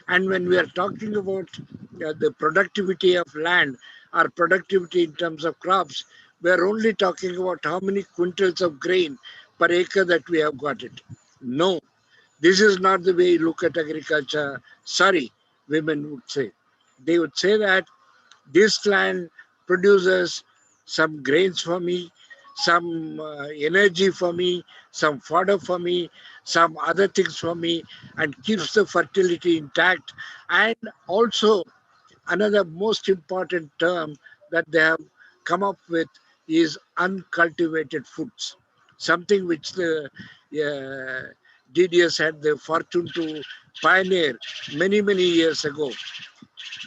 And when we are talking about the productivity of land or productivity in terms of crops, we are only talking about how many quintals of grain per acre that we have got it. No, this is not the way you look at agriculture. Sorry, women would say. They would say that this land produces some grains for me, some energy for me, some fodder for me, some other things for me, and keeps the fertility intact. And also, another most important term that they have come up with is uncultivated foods, something which the DDS had the fortune to pioneer many, many years ago,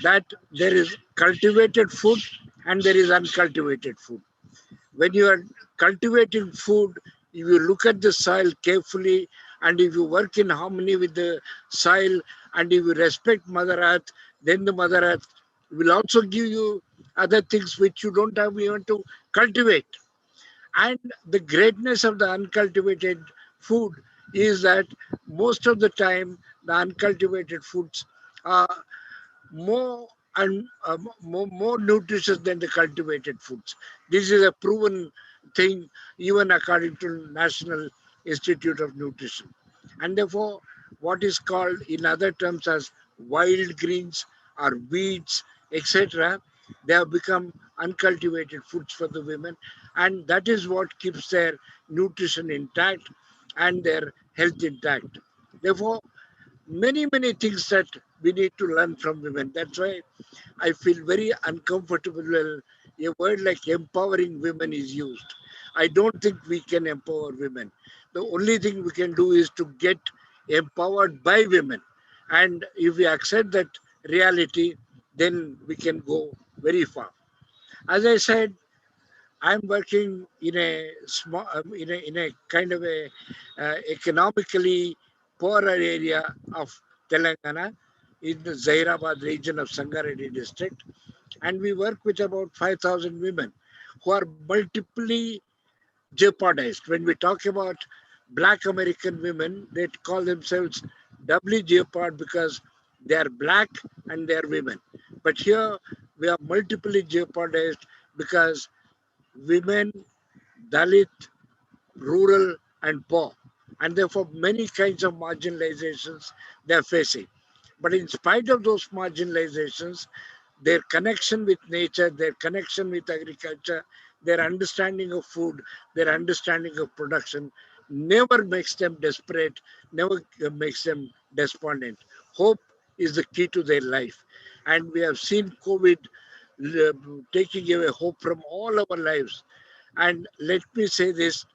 that there is cultivated food and there is uncultivated food. When you are cultivating food, if you look at the soil carefully and if you work in harmony with the soil and if you respect Mother Earth, then the Mother Earth will also give you other things which you don't have even to cultivate. And the greatness of the uncultivated food is that most of the time the uncultivated foods are more and more nutritious than the cultivated foods. This is a proven thing, even according to National Institute of Nutrition. And therefore, what is called in other terms as wild greens or weeds, etc., they have become uncultivated foods for the women, and that is what keeps their nutrition intact and their health intact. Therefore, many things that we need to learn from women. That's why I feel very uncomfortable when a word like empowering women is used. I don't think we can empower women. The only thing we can do is to get empowered by women. And if we accept that reality, then we can go very far. As I said, I'm working in a small, in a kind of a economically poorer area of Telangana, in the Zairabad region of Sangareddy district, and we work with about 5,000 women who are multiply jeopardized. When we talk about Black American women, they call themselves doubly jeopardized because they are black and they are women. But here we are multiply jeopardized because women, Dalit, rural, and poor. And therefore, many kinds of marginalizations they are facing. But in spite of those marginalizations, their connection with nature, their connection with agriculture, their understanding of food, their understanding of production never makes them desperate, never makes them despondent. Hope is the key to their life. And we have seen COVID taking away hope from all our lives. And let me say this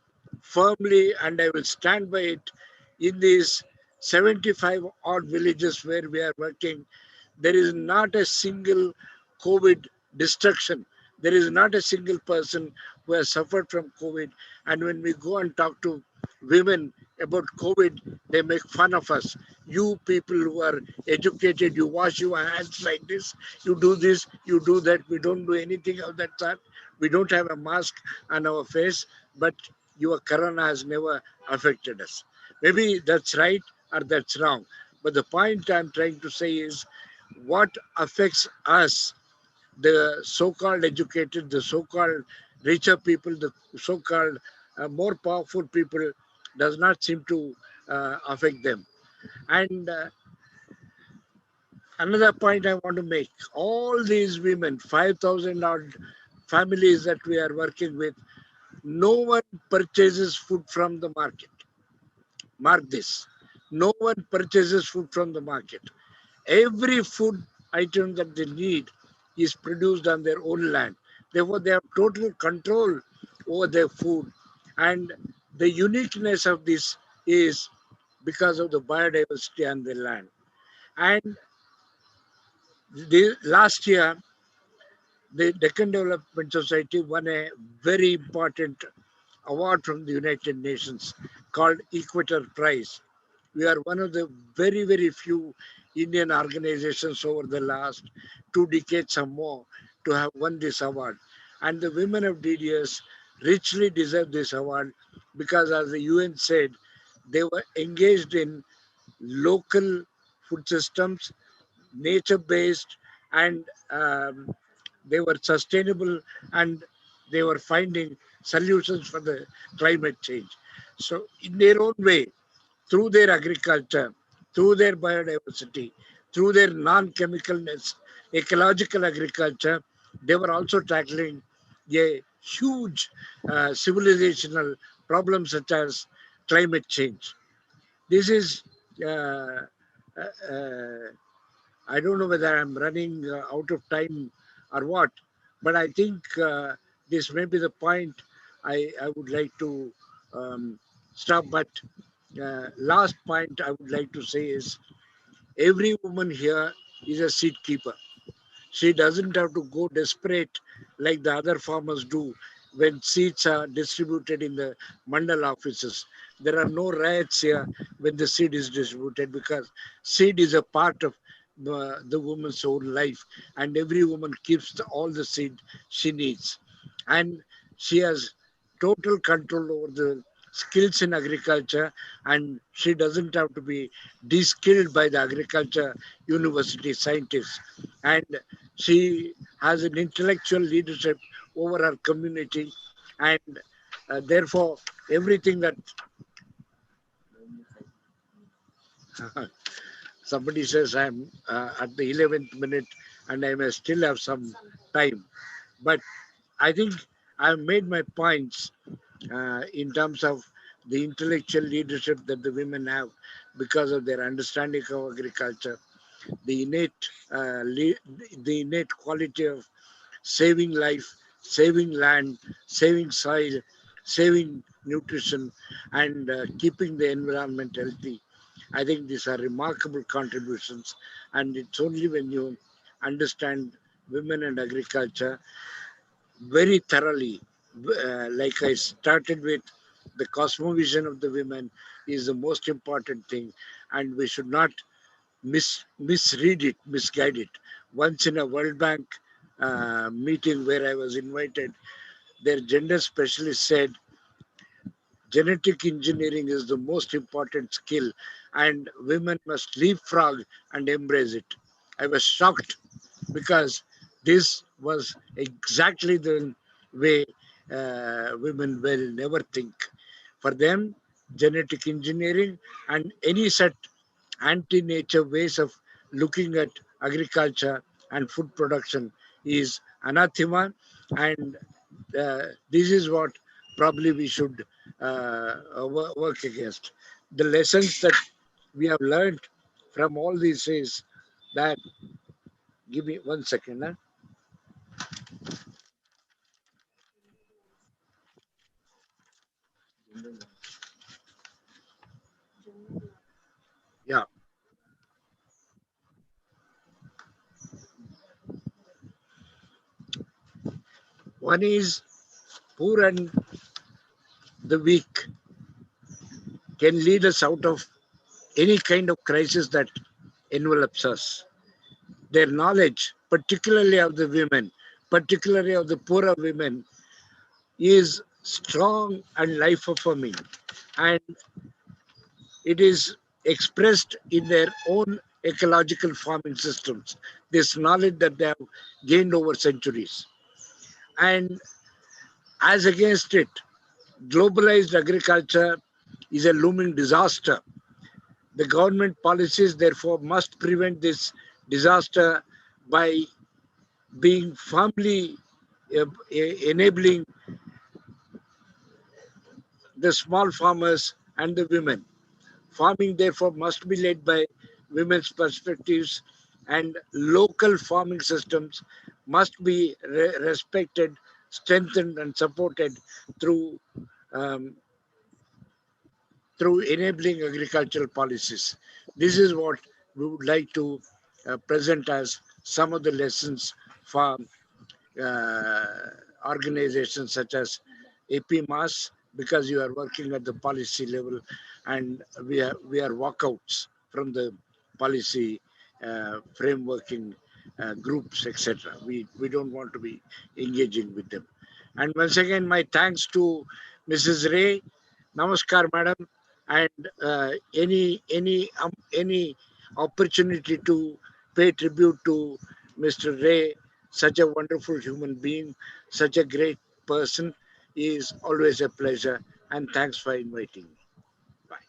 firmly, and I will stand by it. In these 75 odd villages where we are working, there is not a single COVID destruction. There is not a single person who has suffered from COVID. And when we go and talk to women about COVID, they make fun of us. You people who are educated, you wash your hands like this, you do that. We don't do anything of that sort. We don't have a mask on our face, but your corona has never affected us. Maybe that's right or that's wrong. But the point I'm trying to say is what affects us, the so-called educated, the so-called richer people, the so-called more powerful people, does not seem to affect them. And another point I want to make, all these women, 5,000 odd families that we are working with, no one purchases food from the market. Mark this. No one purchases food from the market. Every food item that they need is produced on their own land. Therefore, they have total control over their food. And the uniqueness of this is because of the biodiversity on the land. And last year, the Deccan Development Society won a very important award from the United Nations called Equator Prize. We are one of the very, very few Indian organizations over the last 2 decades or more to have won this award. And the women of DDS richly deserve this award because, as the UN said, they were engaged in local food systems, nature-based, and they were sustainable, and they were finding solutions for the climate change. So in their own way, through their agriculture, through their biodiversity, through their non-chemicalness, ecological agriculture, they were also tackling a huge civilizational problem such as climate change. This is, uh, uh, I don't know whether I'm running out of time or what, but I think this may be the point I would like to stop. But last point I would like to say is every woman here is a seed keeper. She doesn't have to go desperate like the other farmers do when seeds are distributed in the mandal offices. There are no riots here when the seed is distributed because seed is a part of the woman's whole life, and every woman keeps all the seed she needs. And she has total control over the skills in agriculture, and she doesn't have to be de-skilled by the agriculture university scientists. And she has an intellectual leadership over her community, and therefore everything that somebody says I'm at the 11th minute and I may still have some time, but I think I've made my points in terms of the intellectual leadership that the women have because of their understanding of agriculture, the innate quality of saving life, saving land, saving soil, saving nutrition, and keeping the environment healthy. I think these are remarkable contributions, and it's only when you understand women and agriculture very thoroughly, like I started with, the cosmovision of the women is the most important thing, and we should not misread it, misguide it. Once in a World Bank meeting where I was invited, their gender specialist said, genetic engineering is the most important skill and women must leapfrog and embrace it. I was shocked because this was exactly the way women will never think. For them, genetic engineering and any set anti-nature ways of looking at agriculture and food production is anathema, and this is what probably we should work against. The lessons that we have learned from all these is that, give me 1 second. Huh? Yeah. One is poor and the weak can lead us out of any kind of crisis that envelops us. Their knowledge, particularly of the women, particularly of the poorer women, is strong and life affirming. And it is expressed in their own ecological farming systems, this knowledge that they have gained over centuries. And as against it, globalized agriculture is a looming disaster. The government policies, therefore, must prevent this disaster by being firmly enabling the small farmers and the women. Farming, therefore, must be led by women's perspectives, and local farming systems must be respected, strengthened, and supported through um, through enabling agricultural policies. This is what we would like to present as some of the lessons for uh, organizations such as APMAS, because you are working at the policy level, and we are walkouts from the policy frameworking groups, etc. We don't want to be engaging with them. And once again, my thanks to Mrs. Ray. Namaskar, madam. And any opportunity to pay tribute to Mr. Ray, such a wonderful human being, such a great person, is always a pleasure. And thanks for inviting me. Bye.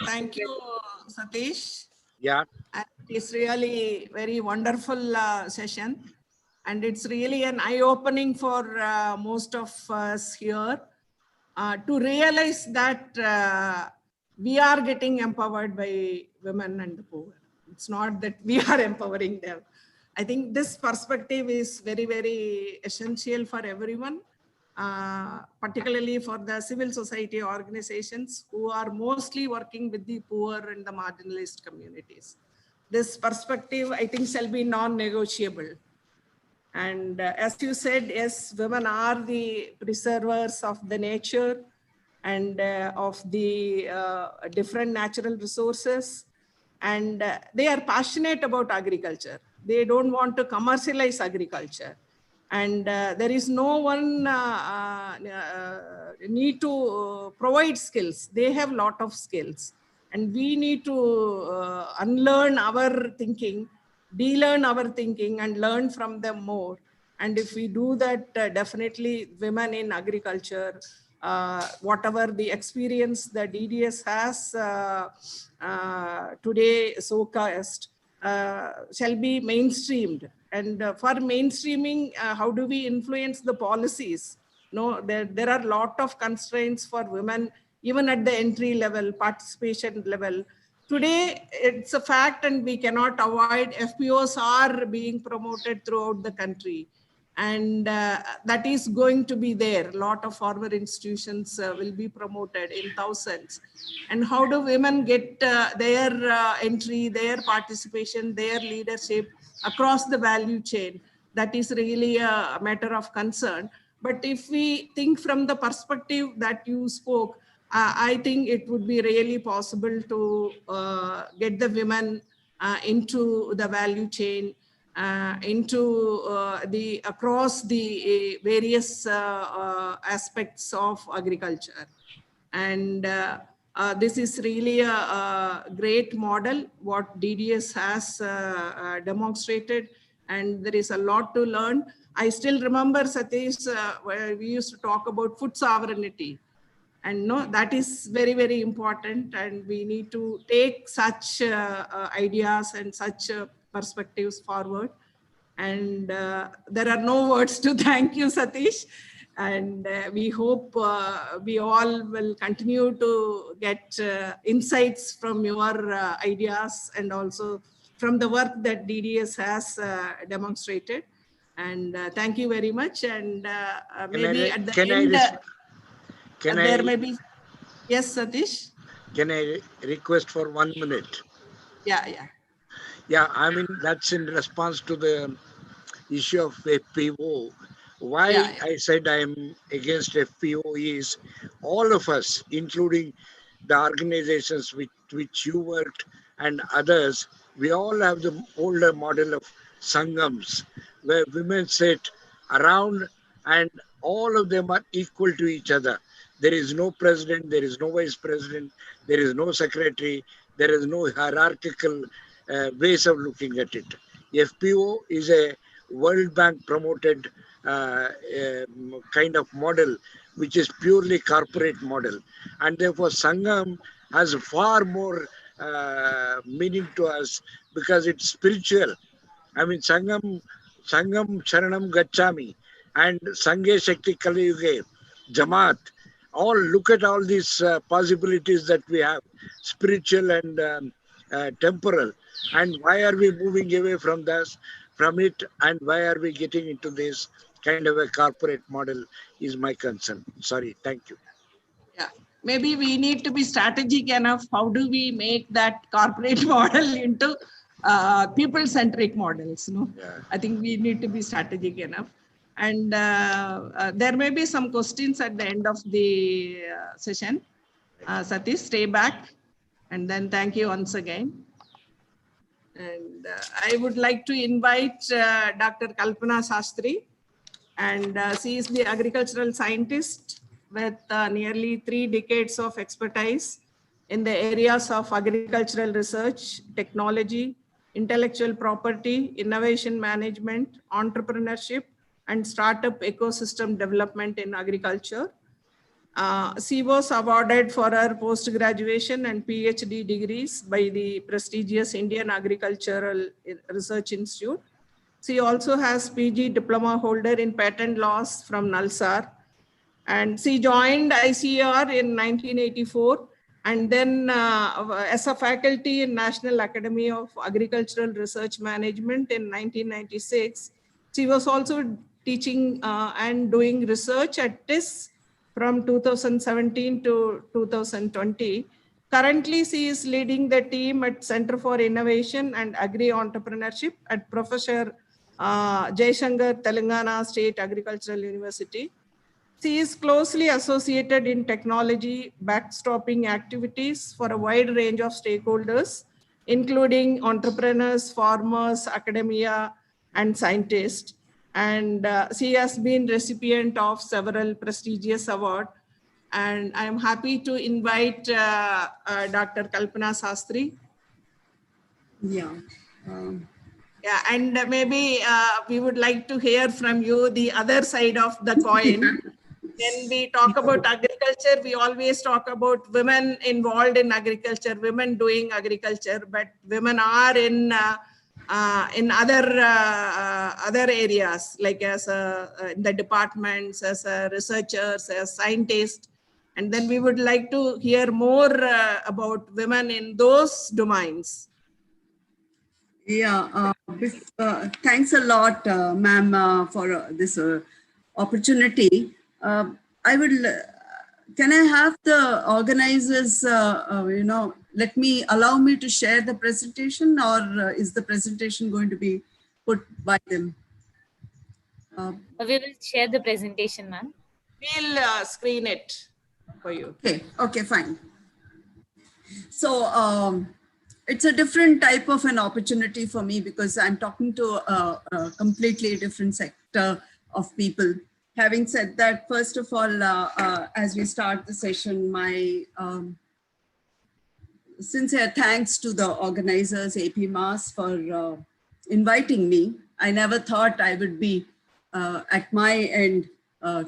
Thank you, Satish. Yeah. And it's really very wonderful session. And it's really an eye-opening for most of us here to realize that we are getting empowered by women and the poor. It's not that we are empowering them. I think this perspective is very, very essential for everyone, particularly for the civil society organizations who are mostly working with the poor and the marginalized communities. This perspective, I think, shall be non-negotiable. And as you said, yes, women are the preservers of the nature and of the different natural resources. And they are passionate about agriculture. They don't want to commercialize agriculture. And there is no one need to provide skills. They have a lot of skills. And we need to unlearn our thinking, de-learn our thinking and learn from them more. And if we do that, definitely women in agriculture, whatever the experience the DDS has today showcased, shall be mainstreamed. And for mainstreaming, how do we influence the policies? No, there are a lot of constraints for women, even at the entry level, participation level. Today, it's a fact and we cannot avoid, FPOs are being promoted throughout the country. And that is going to be there. A lot of former institutions will be promoted in thousands. And how do women get their entry, their participation, their leadership across the value chain? That is really a matter of concern. But if we think from the perspective that you spoke, I think it would be really possible to get the women into the value chain, into across the various aspects of agriculture. And this is really a great model, what DDS has demonstrated, and there is a lot to learn. I still remember, Satish, where we used to talk about food sovereignty. And no, that is very, very important. And we need to take such ideas and such perspectives forward. And there are no words to thank you, Satish. And we hope we all will continue to get insights from your ideas and also from the work that DDS has demonstrated. And thank you very much. And maybe at the end, there may be. Yes, Satish? Can I request for 1 minute? Yeah. Yeah, I mean, that's in response to the issue of FPO. Why I said I'm against FPO is all of us, including the organizations with which you worked and others, we all have the older model of Sangams, where women sit around and all of them are equal to each other. There is no president, there is no vice president, there is no secretary, there is no hierarchical ways of looking at it. FPO is a World Bank promoted kind of model, which is purely corporate model. And therefore Sangam has far more meaning to us because it's spiritual. I mean, Sangam Sharanam Gachami and Sanghe Shakti Kali Yuge, Jamaat, all look at all these possibilities that we have, spiritual and temporal. And why are we moving away from this, from it, and why are we getting into this kind of a corporate model is my concern. Sorry, thank you. Yeah, maybe we need to be strategic enough. How do we make that corporate model into people-centric models? No, I think we need to be strategic enough. And there may be some questions at the end of the session. Satish, stay back. And then thank you once again. And I would like to invite Dr. Kalpana Sastry. And she is the agricultural scientist with nearly 3 decades of expertise in the areas of agricultural research, technology, intellectual property, innovation management, entrepreneurship, and startup ecosystem development in agriculture. She was awarded for her post-graduation and PhD degrees by the prestigious Indian Agricultural Research Institute. She also has PG diploma holder in patent laws from Nalsar. And she joined ICAR in 1984 and then as a faculty in National Academy of Agricultural Research Management in 1996. She was also teaching and doing research at TIS from 2017 to 2020. Currently, she is leading the team at Center for Innovation and Agri-Entrepreneurship at Professor Jaishankar, Telangana State Agricultural University. She is closely associated in technology backstopping activities for a wide range of stakeholders, including entrepreneurs, farmers, academia, and scientists. And she has been recipient of several prestigious awards. And I am happy to invite Dr. Kalpana Sastry. Yeah. Yeah, and maybe we would like to hear from you the other side of the coin. When we talk about agriculture, we always talk about women involved in agriculture, women doing agriculture, but women are in other areas, like as in the departments, as researchers, as scientists. And then we would like to hear more about women in those domains. Yeah, thanks a lot, ma'am, for this opportunity. I would, can I have the organizers, allow me to share the presentation, or is the presentation going to be put by them? We will share the presentation, ma'am. We'll screen it for you. Okay, fine. So it's a different type of an opportunity for me because I'm talking to a completely different sector of people. Having said that, first of all, as we start the session, my sincere thanks to the organizers, AP Mass, for inviting me. I never thought I would be at my end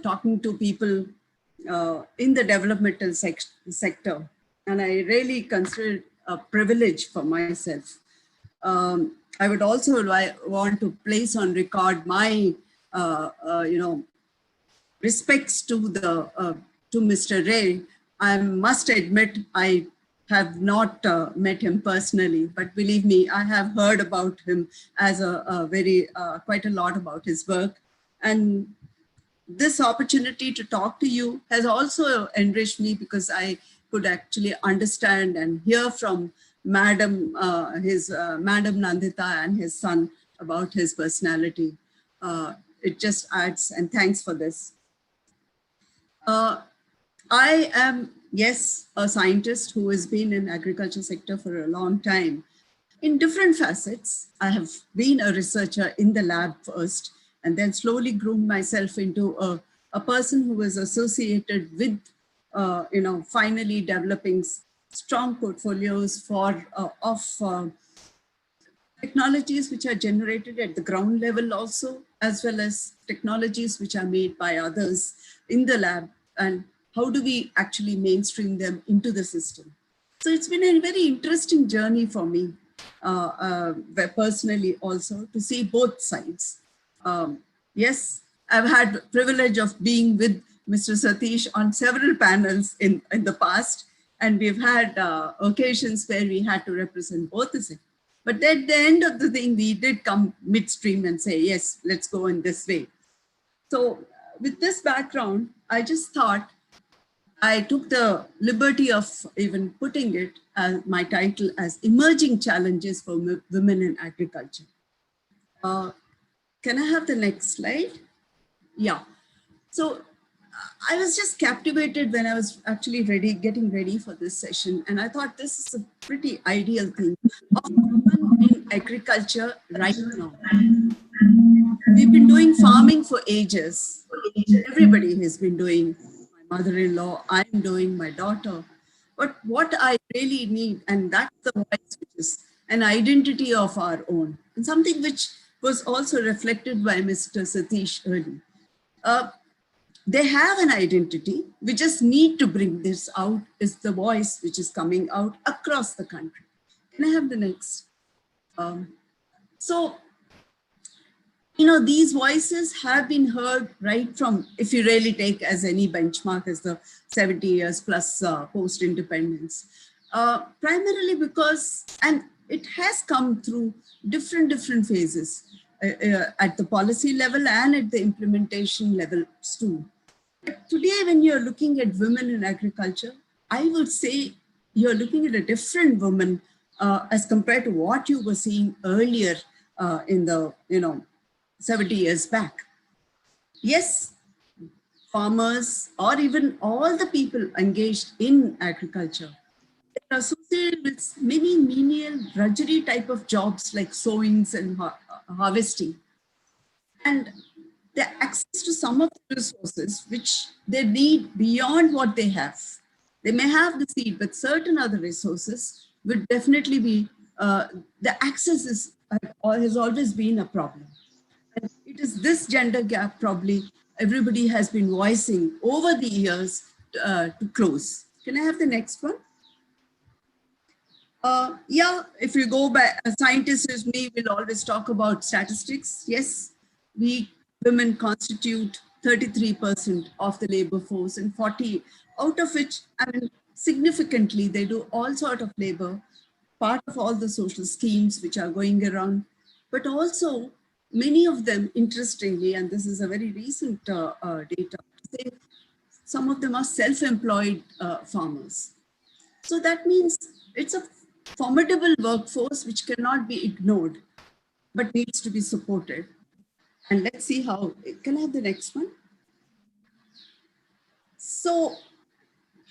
talking to people in the developmental sector. And I really consider it a privilege for myself. I would also want to place on record my, respects to to Mr. Ray. I must admit I have not met him personally, but believe me, I have heard about him as quite a lot about his work. And this opportunity to talk to you has also enriched me because I could actually understand and hear from Madam Nandita and his son about his personality. It just adds, and thanks for this. I am, yes, a scientist who has been in agriculture sector for a long time. In different facets, I have been a researcher in the lab first, and then slowly groomed myself into a person who was associated with, finally developing strong portfolios of technologies which are generated at the ground level also, as well as technologies which are made by others in the lab, and how do we actually mainstream them into the system. So it's been a very interesting journey for me, personally also, to see both sides. Yes, I've had the privilege of being with Mr. Satish on several panels in the past, and we've had occasions where we had to represent both the sides. But at the end of the thing, we did come midstream and say, yes, let's go in this way. So with this background, I just thought I took the liberty of even putting it as my title as Emerging Challenges for Women in Agriculture. Can I have the next slide? Yeah. So I was just captivated when I was actually getting ready for this session. And I thought this is a pretty ideal thing of women in agriculture right now. We've been doing farming for ages. Everybody has been doing. My mother-in-law, I'm doing, my daughter. But what I really need, and that's the voice, which is an identity of our own, and something which was also reflected by Mr. Satish early. They have an identity. We just need to bring this out, is the voice which is coming out across the country. Can I have the next? So, you know, these voices have been heard right from, if you really take as any benchmark as the 70 years plus post-independence, primarily because, and it has come through different phases at the policy level and at the implementation levels too. But today, when you're looking at women in agriculture, I would say you're looking at a different woman as compared to what you were seeing earlier in the, 70 years back. Yes, farmers or even all the people engaged in agriculture are associated with many menial drudgery type of jobs like sowings and harvesting. And the access to some of the resources which they need beyond what they have. They may have the seed, but certain other resources would definitely be, the access has always been a problem. And it is this gender gap probably everybody has been voicing over the years to close. Can I have the next one? Yeah, if you go by a scientist as me, will always talk about statistics. Yes, we women constitute 33% of the labor force and 40, out of which, I mean, significantly, they do all sort of labor, part of all the social schemes which are going around, but also many of them, interestingly, and this is a very recent data, say some of them are self-employed farmers. So that means it's a formidable workforce which cannot be ignored, but needs to be supported. And let's see how, can I have the next one? So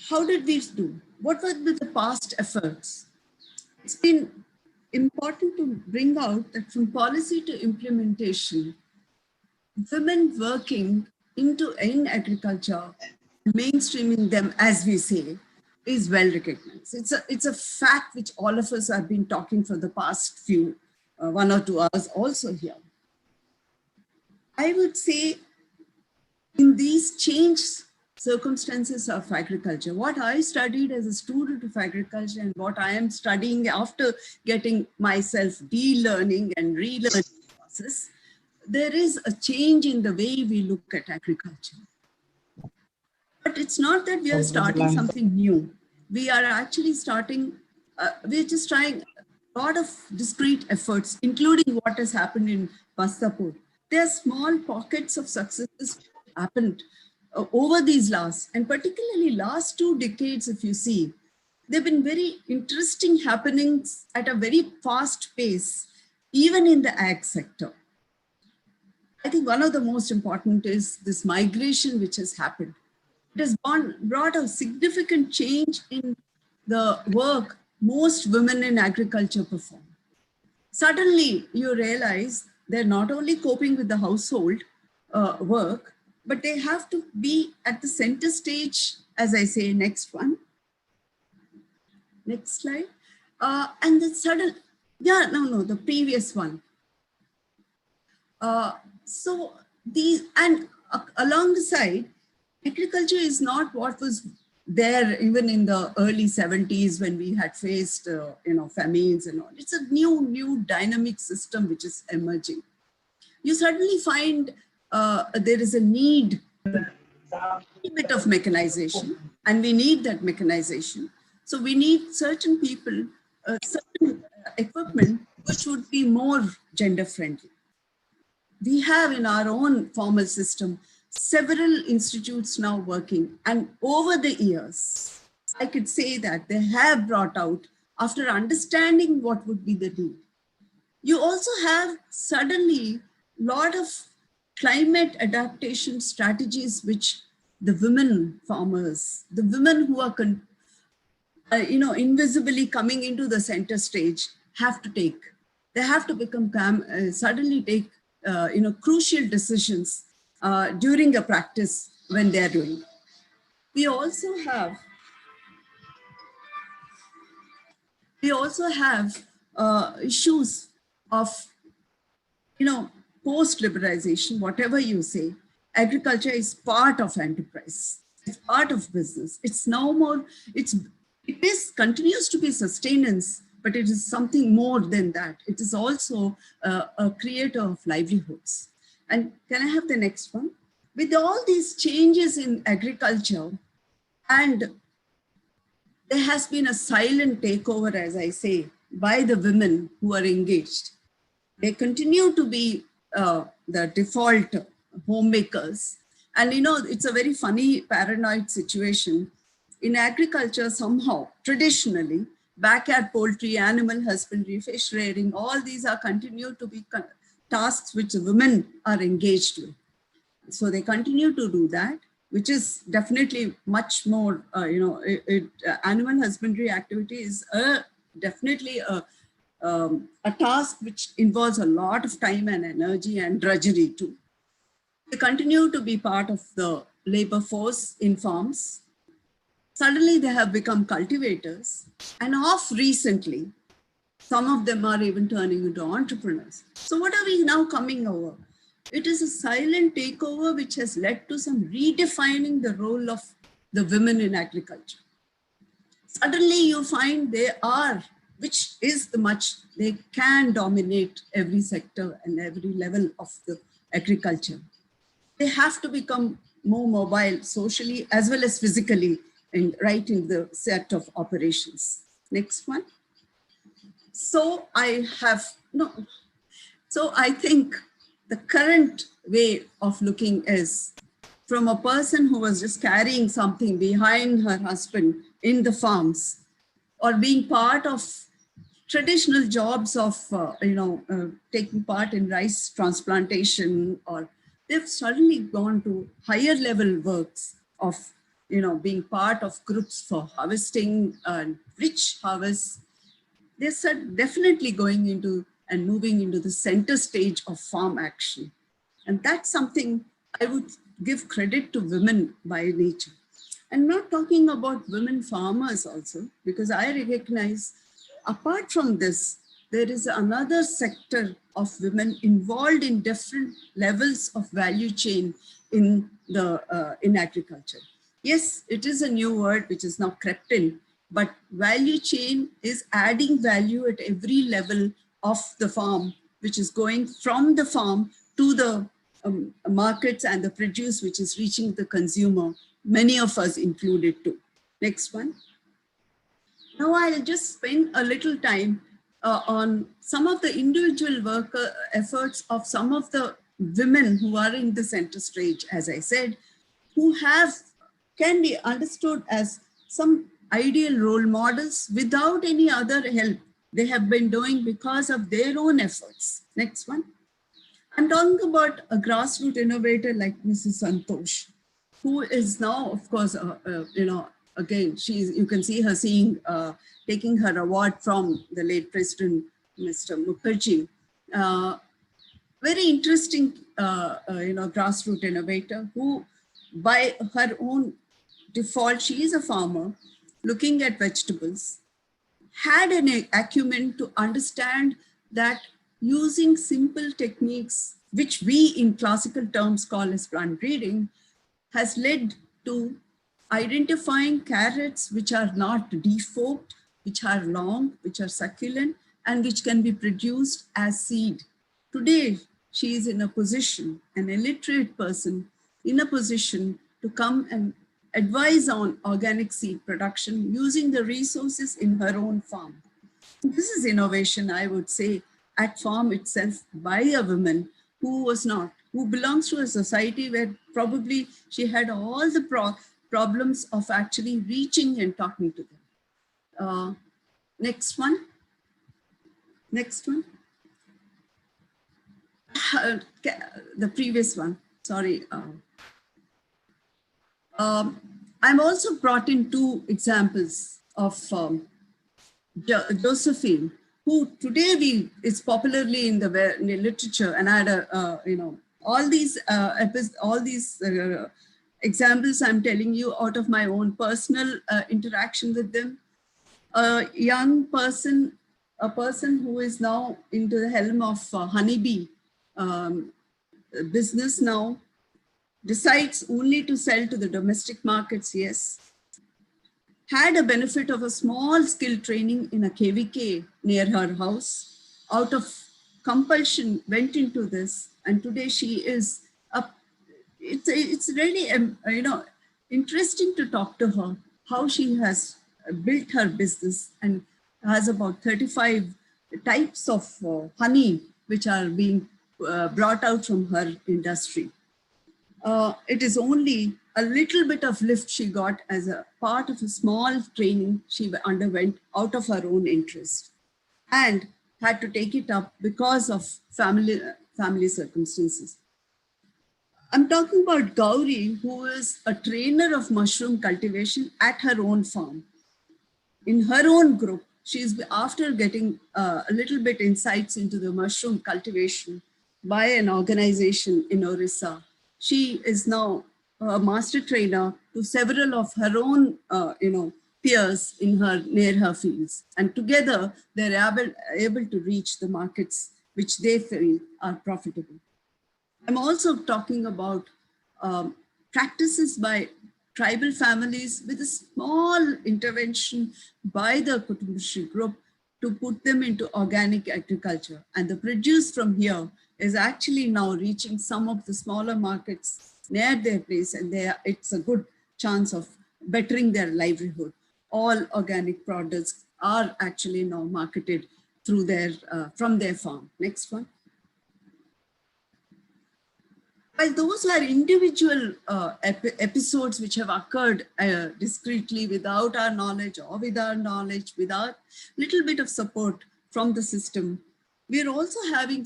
how did we do? What were the past efforts? It's been important to bring out that from policy to implementation, women working in agriculture, mainstreaming them, as we say, is well recognized. It's a fact which all of us have been talking for the past few, 1 or 2 hours also here. I would say in these changed circumstances of agriculture, what I studied as a student of agriculture and what I am studying after getting myself de-learning and relearning process, there is a change in the way we look at agriculture. But it's not that we are starting something new. We are actually starting, we're just trying a lot of discrete efforts, including what has happened in Bastapur. There are small pockets of successes happened over these last, and particularly last 2 decades, if you see, there have been very interesting happenings at a very fast pace, even in the ag sector. I think one of the most important is this migration which has happened. It has brought a significant change in the work most women in agriculture perform. Suddenly, you realize they're not only coping with the household work, but they have to be at the center stage, as I say, next one. Next slide. And the sudden, yeah, no, the previous one. So these, and along the side, agriculture is not what was there even in the early 70s when we had faced, famines and all. It's a new dynamic system which is emerging. You suddenly find there is a need for a bit of mechanization, and we need that mechanization. So we need certain people, certain equipment which would be more gender friendly. We have in our own formal system several institutes now working, and over the years, I could say that they have brought out, after understanding what would be the need. You also have suddenly a lot of climate adaptation strategies which the women farmers, the women who are invisibly coming into the center stage have to take. They have to become suddenly take crucial decisions during a practice when they're doing. We also have issues of post-liberalization, whatever you say. Agriculture is part of enterprise. It's part of business. It's no more, it continues to be sustenance, but it is something more than that. It is also a creator of livelihoods. And can I have the next one? With all these changes in agriculture, and there has been a silent takeover, as I say, by the women who are engaged. They continue to be the default homemakers. And it's a very funny paranoid situation. In agriculture, somehow, traditionally, backyard poultry, animal husbandry, fish rearing, all these are continued to be tasks which women are engaged with. So they continue to do that, which is definitely much more, animal husbandry activity is definitely a task which involves a lot of time and energy and drudgery too. They continue to be part of the labor force in farms. Suddenly they have become cultivators, and of recently, some of them are even turning into entrepreneurs. So what are we now coming over? It is a silent takeover which has led to some redefining the role of the women in agriculture. Suddenly you find they are, which is they can dominate every sector and every level of the agriculture. They have to become more mobile socially as well as physically right in the set of operations. Next one. So I think the current way of looking is from a person who was just carrying something behind her husband in the farms, or being part of traditional jobs of, taking part in rice transplantation, or they've suddenly gone to higher level works of, being part of groups for harvesting and rich harvests. They're definitely going into and moving into the center stage of farm action. And that's something I would give credit to women by nature. And not talking about women farmers also, because I recognize apart from this, there is another sector of women involved in different levels of value chain in agriculture. Yes, it is a new word which is now crept in, but value chain is adding value at every level of the farm, which is going from the farm to the markets and the produce which is reaching the consumer, many of us included too. Next one. Now I'll just spend a little time on some of the individual work efforts of some of the women who are in the center stage, as I said, who can be understood as some ideal role models without any other help they have been doing because of their own efforts. Next one. I'm talking about a grassroots innovator like Mrs. Santosh, who is now, of course, again, you can see her taking her award from the late President, Mr. Mukherjee. Very interesting, grassroots innovator who, by her own default, she is a farmer looking at vegetables, had an acumen to understand that using simple techniques, which we in classical terms call as plant breeding, has led to identifying carrots which are not deforked, which are long, which are succulent, and which can be produced as seed. Today, she is in a position, an illiterate person, in a position to come and advise on organic seed production using the resources in her own farm. This is innovation, I would say, at farm itself by a woman who belongs to a society where probably she had all the problems of actually reaching and talking to them. Next one. Next one. The previous one, sorry. I'm also brought in two examples of Josephine, who today is popularly in the literature, and I had a, all these examples I'm telling you out of my own personal interaction with them. A young person, a person who is now into the helm of honeybee business now, decides only to sell to the domestic markets, yes. Had a benefit of a small skill training in a KVK near her house. Out of compulsion, went into this, and today she is up. It's really interesting to talk to her, how she has built her business and has about 35 types of honey which are being brought out from her industry. It is only a little bit of lift she got as a part of a small training she underwent out of her own interest, and had to take it up because of family circumstances. I'm talking about Gauri, who is a trainer of mushroom cultivation at her own farm. In her own group, she's, after getting a little bit insights into the mushroom cultivation by an organization in Orissa, she is now a master trainer to several of her own, peers near her fields. And together, they're able to reach the markets which they feel are profitable. I'm also talking about practices by tribal families with a small intervention by the Kutumbashree group to put them into organic agriculture. And the produce from here is actually now reaching some of the smaller markets near their place, and it's a good chance of bettering their livelihood. All organic products are actually now marketed through from their farm. Next one. While those are individual episodes which have occurred discreetly without our knowledge or with our knowledge, without little bit of support from the system, we're also having,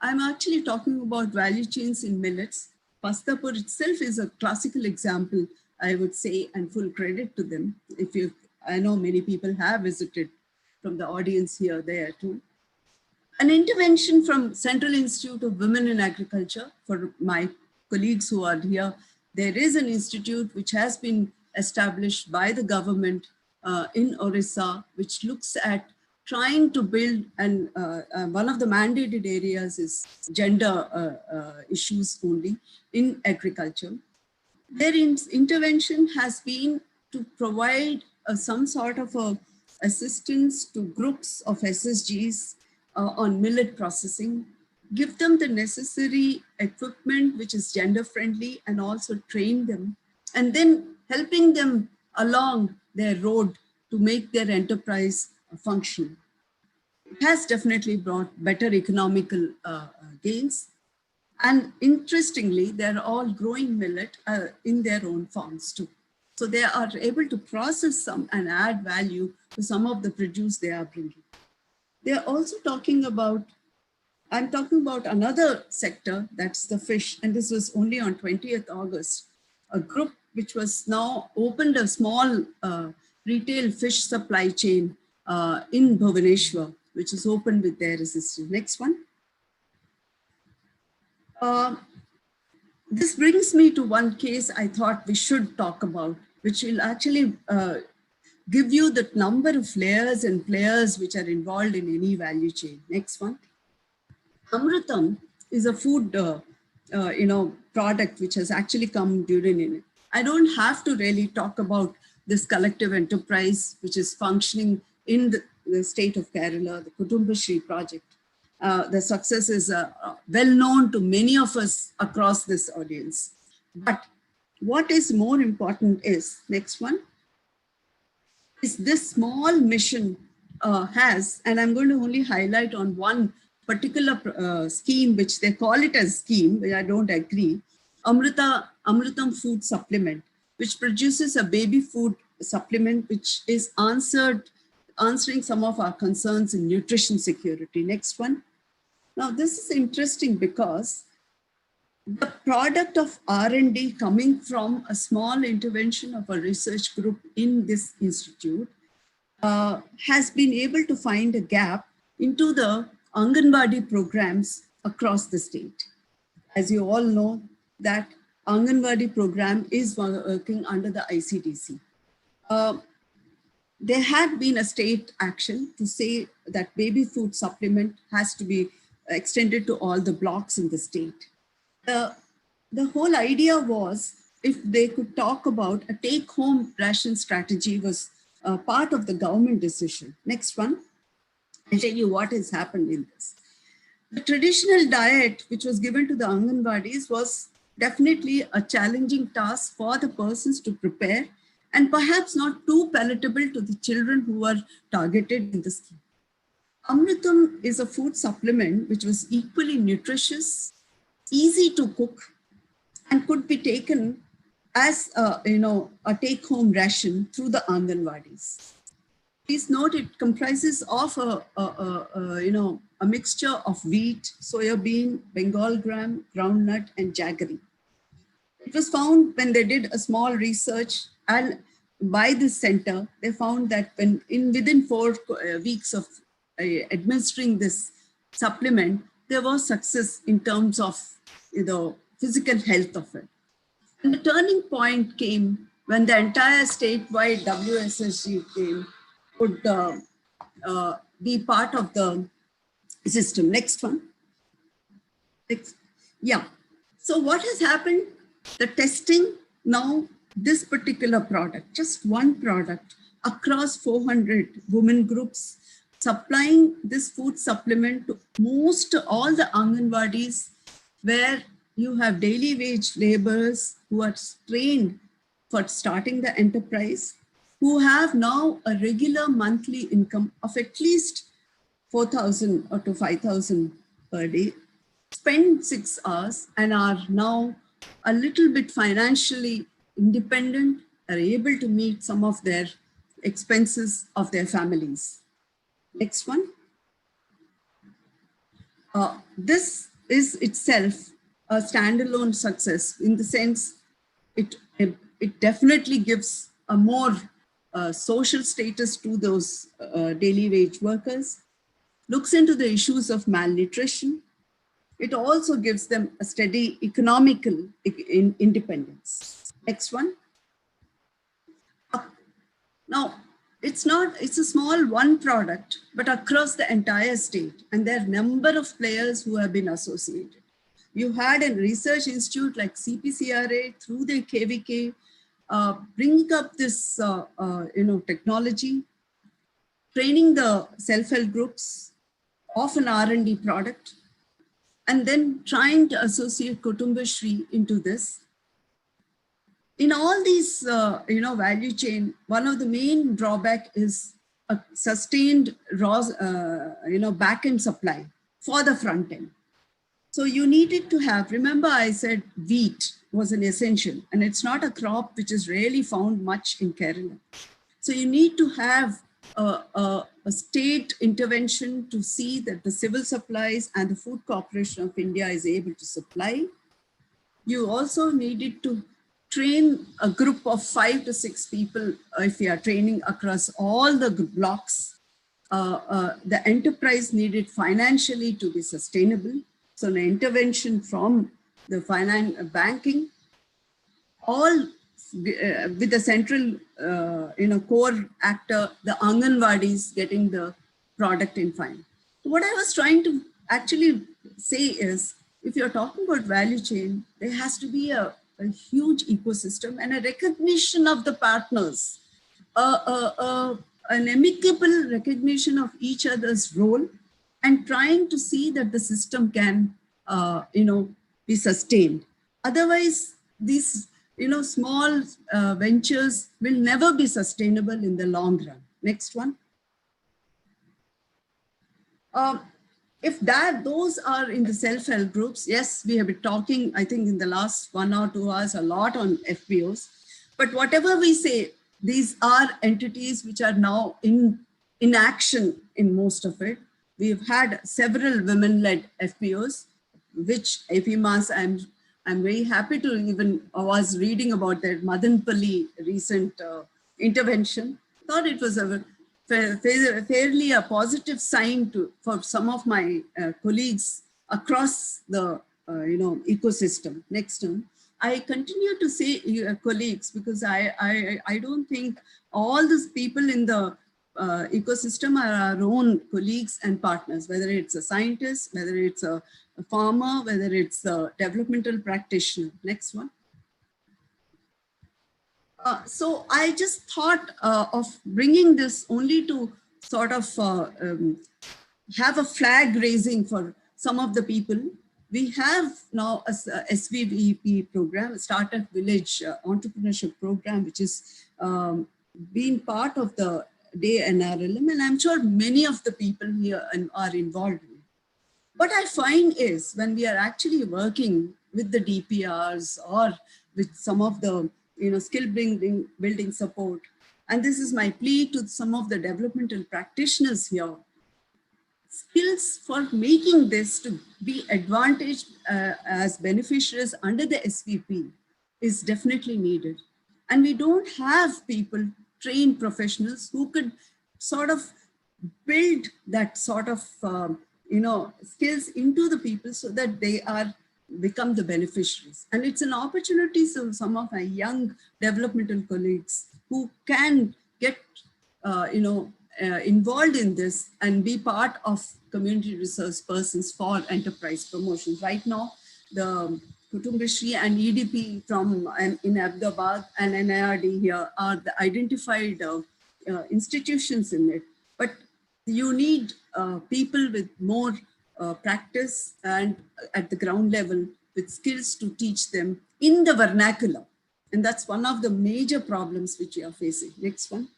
I'm actually talking about value chains in millets. Pastapur itself is a classical example, I would say, and full credit to them. I know many people have visited from the audience here, there too. An intervention from Central Institute of Women in Agriculture. For my colleagues who are here, there is an institute which has been established by the government in Orissa, which looks at trying to build, and one of the mandated areas is gender issues only in agriculture. Their intervention has been to provide some sort of assistance to groups of SSGs on millet processing, give them the necessary equipment which is gender friendly, and also train them, and then helping them along their road to make their enterprise function. It has definitely brought better economical gains. And interestingly, they're all growing millet in their own farms too. So they are able to process some and add value to some of the produce they are bringing. They're also talking about, I'm talking about another sector, that's the fish. And this was only on 20th August, a group which was now opened a small retail fish supply chain in Bhubaneswar, which is opened with their assistance. Next one. This brings me to one case I thought we should talk about, which will actually give you the number of layers and players which are involved in any value chain. Next one. Amrutam is a food product which has actually come during it. I don't have to really talk about this collective enterprise which is functioning in the state of Kerala, the Kutumbashree project. The success is well known to many of us across this audience. But what is more important is, next one, is this small mission has, and I'm going to only highlight on one particular scheme, which they call it as scheme, which I don't agree, Amrutam food supplement, which produces a baby food supplement, which is answering some of our concerns in nutrition security. Next one. Now, this is interesting because the product of R&D coming from a small intervention of a research group in this institute has been able to find a gap into the Anganwadi programs across the state. As you all know, that Anganwadi program is working under the ICDC. There had been a state action to say that baby food supplement has to be extended to all the blocks in the state. The whole idea was if they could talk about a take-home ration strategy was part of the government decision. Next one, I'll tell you what has happened in this. The traditional diet which was given to the Anganwadis was definitely a challenging task for the persons to prepare and perhaps not too palatable to the children who were targeted in the scheme. Amritam is a food supplement which was equally nutritious, easy to cook, and could be taken as a take-home ration through the Anganwadis. Please note it comprises of a mixture of wheat, soya bean, Bengal gram, groundnut, and jaggery. It was found when they did a small research and by this center, they found that within 4 weeks of administering this supplement, there was success in terms of physical health of it. And the turning point came when the entire statewide WSSG team would be part of the system. Next one. Yeah. So what has happened? The testing now, this particular product, just one product across 400 women groups, supplying this food supplement to all the Anganwadis where you have daily wage laborers who are trained for starting the enterprise, who have now a regular monthly income of at least 4,000 or to 5,000 per day, spend 6 hours and are now a little bit financially independent, are able to meet some of their expenses of their families. Next one. This is itself a standalone success in the sense it definitely gives a more social status to those daily wage workers, looks into the issues of malnutrition. It also gives them a steady economical independence. Next one. Now, it's a small one product, but across the entire state, and there are a number of players who have been associated. You had a research institute like CPCRA through the KVK bringing up this technology, training the self-help groups of an R&D product, and then trying to associate Kutumbashri into this. In all these, value chain, one of the main drawback is a sustained raw, back-end supply for the front end. So you needed to have, remember I said wheat was an essential, and it's not a crop which is rarely found much in Kerala. So you need to have a state intervention to see that the civil supplies and the Food Corporation of India is able to supply. You also needed to train a group of 5 to 6 people if you are training across all the blocks. The enterprise needed financially to be sustainable. So an intervention from the banking, all with the central, core actor, the Anganwadis getting the product in fine. What I was trying to actually say is, if you're talking about value chain, there has to be a huge ecosystem and a recognition of the partners, an amicable recognition of each other's role, and trying to see that the system can, be sustained. Otherwise, these, small ventures will never be sustainable in the long run. Next one. If those are in the self-help groups, yes, we have been talking, I think in the last 1 or 2 hours, a lot on FPOs. But whatever we say, these are entities which are now in action in most of it. we've had several women-led FPOs, which APMAS, I'm very happy to even, I was reading about that Madanpalli recent intervention. Thought it was a fairly a positive sign for some of my colleagues across the ecosystem. Next one. I continue to say colleagues because I don't think all these people in the ecosystem are our own colleagues and partners, whether it's a scientist, whether it's a farmer, whether it's a developmental practitioner. Next one. So I just thought of bringing this only to sort of have a flag raising for some of the people. We have now a SVVP program, a Startup Village Entrepreneurship Program, which is been part of the Day NRLM, and I'm sure many of the people here are involved in it. What I find is when we are actually working with the DPRs or with some of the skill building support, and this is my plea to some of the developmental practitioners here, skills for making this to be advantaged as beneficiaries under the SVP is definitely needed. And we don't have people, trained professionals who could sort of build that sort of skills into the people so that they become the beneficiaries. And it's an opportunity for some of my young developmental colleagues who can get involved in this and be part of community resource persons for enterprise promotion. Right now, the Kutumbashri and EDP from in Ahmedabad and NIRD here are the identified institutions in it. But you need people with more practice and at the ground level with skills to teach them in the vernacular. And that's one of the major problems which we are facing. Next one.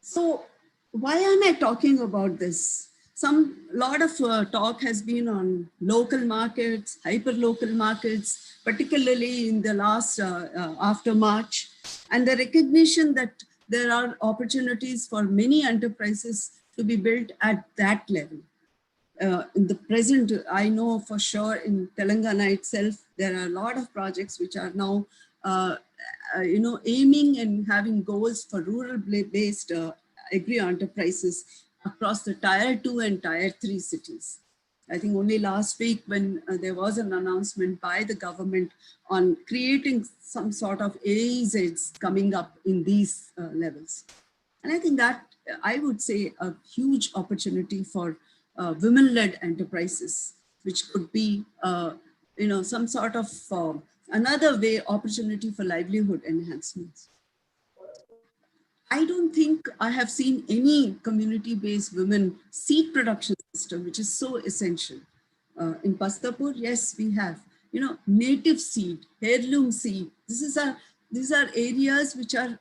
So why am I talking about this? Lot of talk has been on local markets, hyper-local markets, particularly in the last, after March, and the recognition that there are opportunities for many enterprises to be built at that level. In the present, I know for sure in Telangana itself, there are a lot of projects which are now, aiming and having goals for rural-based agri-enterprises across the Tier 2 and Tier 3 cities. I think only last week when there was an announcement by the government on creating some sort of AEZs coming up in these levels. And I think that I would say a huge opportunity for women-led enterprises, which could be, some sort of another way opportunity for livelihood enhancements. I don't think I have seen any community-based women seed production system, which is so essential. In Pastapur, yes, we have, native seed, heirloom seed. These are areas which are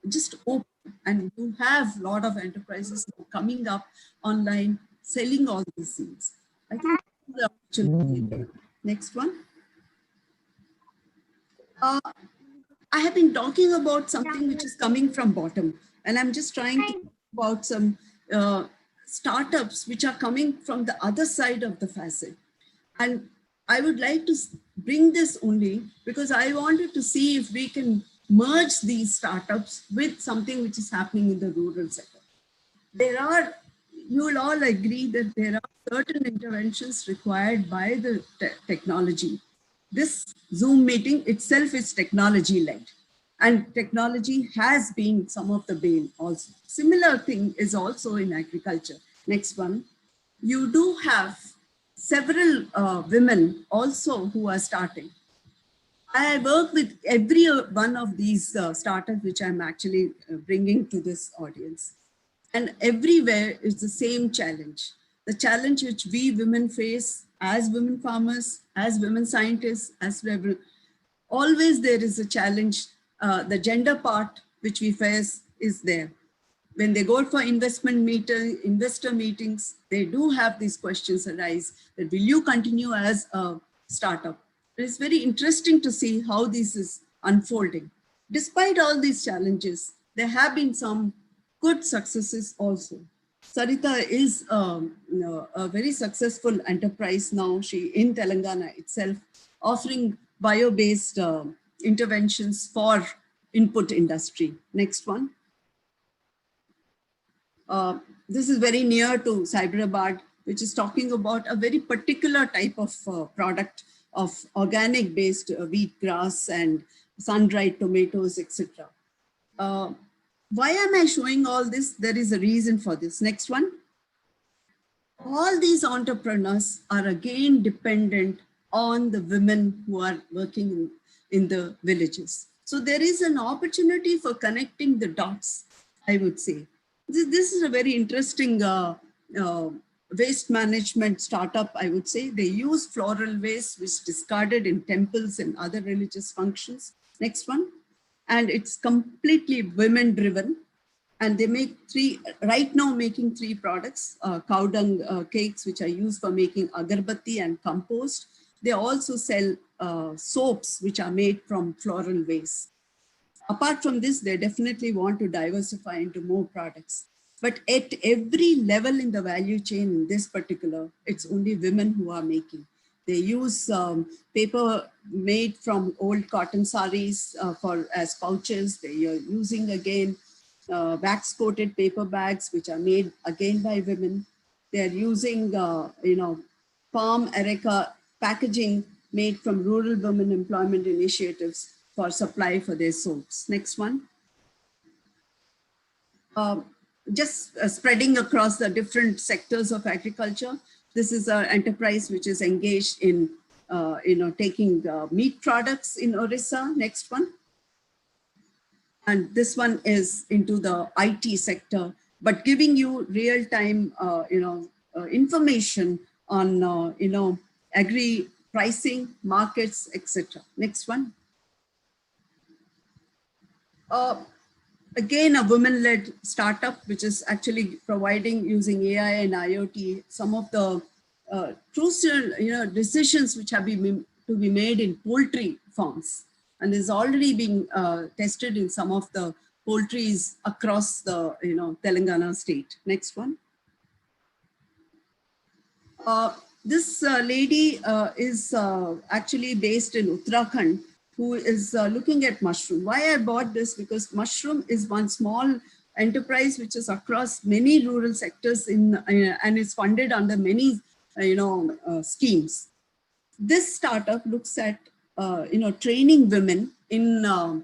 just open, and you have a lot of enterprises coming up online, selling all these seeds. I think that's the opportunity. Next one. I have been talking about something which is coming from bottom, and I'm just trying to talk about some startups which are coming from the other side of the facet. And I would like to bring this only because I wanted to see if we can merge these startups with something which is happening in the rural sector. You will all agree that there are certain interventions required by the technology. This Zoom meeting itself is technology-led, and technology has been some of the bane also. Similar thing is also in agriculture. Next one. You do have several women also who are starting. I work with every one of these startups which I'm actually bringing to this audience. And everywhere is the same challenge. The challenge which we women face as women farmers, as women scientists, as always there is a challenge. The gender part which we face is there. When they go for investor meetings, they do have these questions arise that will you continue as a startup? It's very interesting to see how this is unfolding. Despite all these challenges, there have been some good successes also. Sarita is a very successful enterprise now. She in Telangana itself, offering bio-based interventions for input industry. Next one. This is very near to Cyberabad, which is talking about a very particular type of product of organic based wheat grass and sun-dried tomatoes, etc. Why am I showing all this? There is a reason for this. Next one. All these entrepreneurs are again dependent on the women who are working in the villages. So there is an opportunity for connecting the dots, I would say. This is a very interesting waste management startup, I would say. They use floral waste, which is discarded in temples and other religious functions. Next one. And it's completely women driven. And they make right now making 3 products, cow dung cakes, which are used for making agarbatti and compost. They also sell soaps, which are made from floral waste. Apart from this, they definitely want to diversify into more products. But at every level in the value chain in this particular, it's only women who are making. They use paper made from old cotton saris as pouches. They are using again wax-coated paper bags, which are made again by women. They are using, palm areca packaging made from rural women employment initiatives for supply for their soaps. Next one. Just spreading across the different sectors of agriculture. This is an enterprise which is engaged in, taking meat products in Orissa. Next one. And this one is into the IT sector, but giving you real-time, information on, agri pricing, markets, etc. Next one. Again, a women-led startup, which is actually providing using AI and IoT some of the crucial, decisions which have to be made in poultry farms, and is already being tested in some of the poultries across the, Telangana state. Next one. This lady is actually based in Uttarakhand, who is looking at mushroom. Why I bought this? Because mushroom is one small enterprise which is across many rural sectors and is funded under many schemes. This startup looks at training women in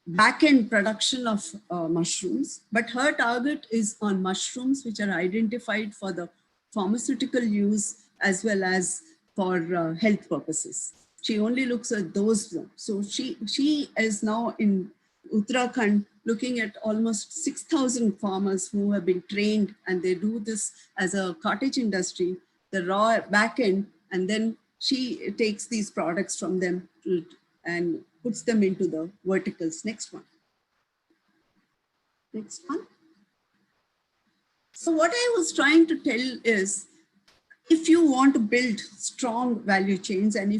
back-end production of mushrooms, but her target is on mushrooms which are identified for the pharmaceutical use as well as for health purposes. She only looks at those. So she is now in Uttarakhand looking at almost 6,000 farmers who have been trained, and they do this as a cottage industry, the raw back end, and then she takes these products from them and puts them into the verticals. Next one. Next one. So what I was trying to tell is, if you want to build strong value chains, and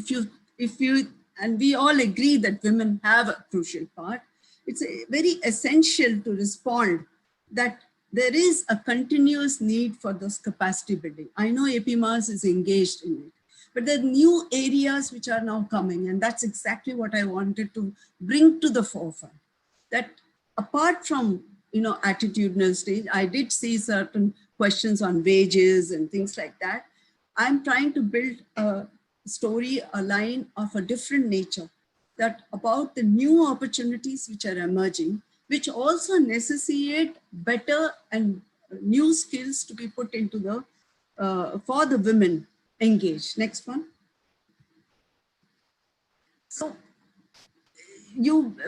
and we all agree that women have a crucial part, it's very essential to respond that there is a continuous need for this capacity building. I know APMAS is engaged in it, but there are new areas which are now coming, and that's exactly what I wanted to bring to the forefront. That apart from, attitudinal stage, I did see certain questions on wages and things like that. I'm trying to build a story, a line of a different nature, that about the new opportunities which are emerging, which also necessitate better and new skills to be put into the, for the women engaged. Next one. So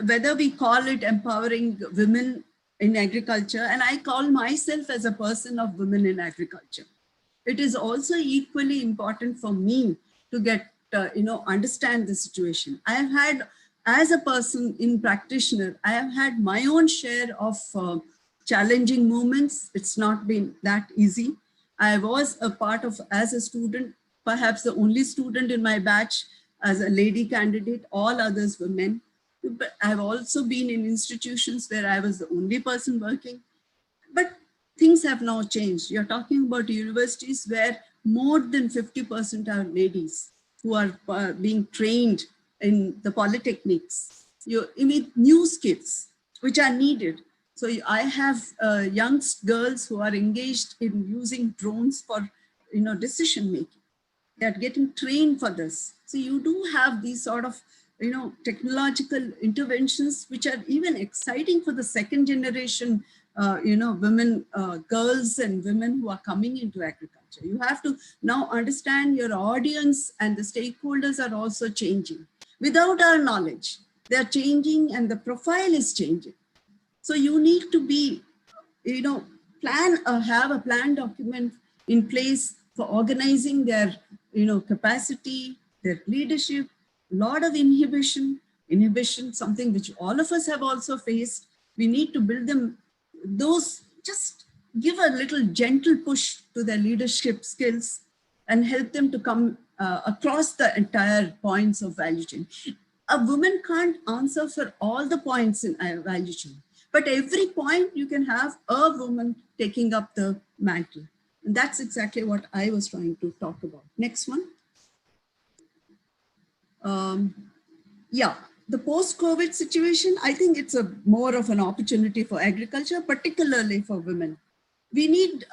whether we call it empowering women in agriculture, and I call myself as a person of women in agriculture, it is also equally important for me to get, understand the situation. I have had, as a person in practitioner, I have had my own share of challenging moments. It's not been that easy. I was a part of, as a student, perhaps the only student in my batch as a lady candidate, all others were men. But I've also been in institutions where I was the only person working. But things have now changed. You're talking about universities where more than 50% are ladies who are being trained in the polytechnics. You need new skills which are needed. So I have young girls who are engaged in using drones for, decision making. They are getting trained for this. So you do have these sort of, technological interventions which are even exciting for the second generation, women, girls and women who are coming into agriculture. You have to now understand your audience, and the stakeholders are also changing. Without our knowledge, they're changing and the profile is changing. So you need to be, have a plan document in place for organizing their, capacity, their leadership. A lot of inhibition, something which all of us have also faced. We need to build them, those, just give a little gentle push to their leadership skills and help them to come across the entire points of value chain. A woman can't answer for all the points in a value chain, but every point you can have a woman taking up the mantle. And that's exactly what I was trying to talk about. Next one. Yeah, the post-COVID situation, I think it's more of an opportunity for agriculture, particularly for women. We need,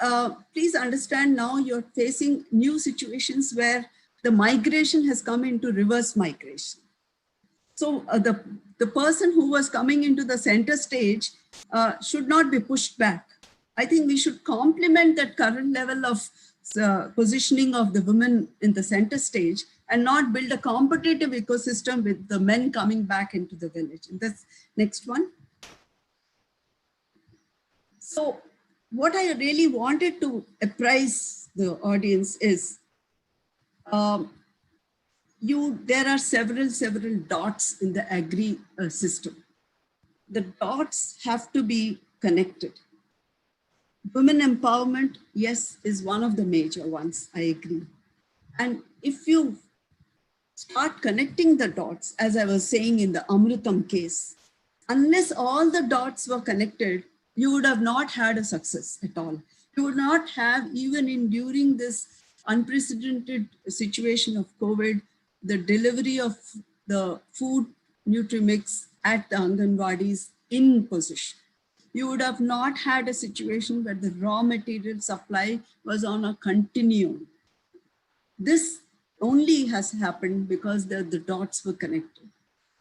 please understand now you're facing new situations where the migration has come into reverse migration. So the person who was coming into the center stage should not be pushed back. I think we should complement that current level of positioning of the women in the center stage and not build a competitive ecosystem with the men coming back into the village. And that's next one. So what I really wanted to apprise the audience is there are several dots in the agri system. The dots have to be connected. Women empowerment, yes, is one of the major ones, I agree. And if you start connecting the dots, as I was saying in the Amrutam case, unless all the dots were connected, you would have not had a success at all. You would not have, even during this unprecedented situation of COVID, the delivery of the food nutrimix at the Anganwadis in position. You would have not had a situation where the raw material supply was on a continuum. This only has happened because the dots were connected.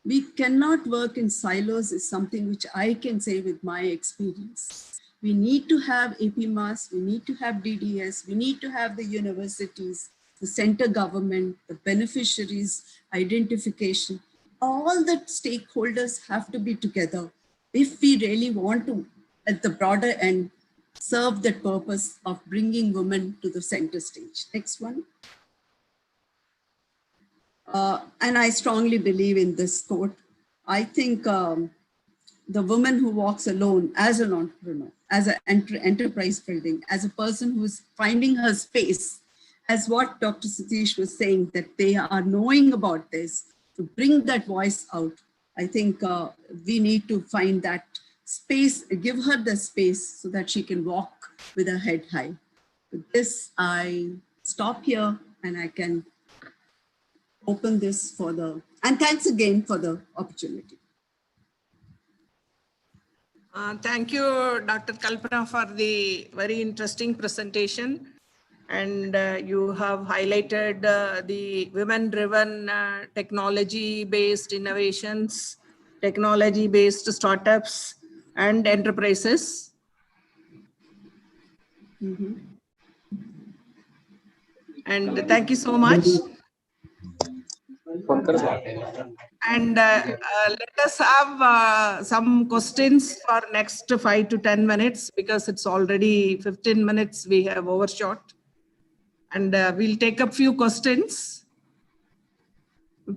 We cannot work in silos is something which I can say with my experience. We need to have APMAS, we need to have DDS, we need to have the universities, the center government, the beneficiaries, identification. All the stakeholders have to be together if we really want to, at the broader end, serve that purpose of bringing women to the center stage. Next one. And I strongly believe in this quote. I think the woman who walks alone as an entrepreneur, as an enterprise building, as a person who's finding her space, as what Dr. Satish was saying, that they are knowing about this, to bring that voice out. I think we need to find that space, give her the space so that she can walk with her head high. With this, I stop here and I can open this for and thanks again for the opportunity. Thank you, Dr. Kalpana, for the very interesting presentation. And you have highlighted the women-driven technology-based innovations, technology-based startups and enterprises. Mm-hmm. And thank you so much. And let us have some questions for next 5 to 10 minutes, because it's already 15 minutes we have overshot. And we'll take a few questions.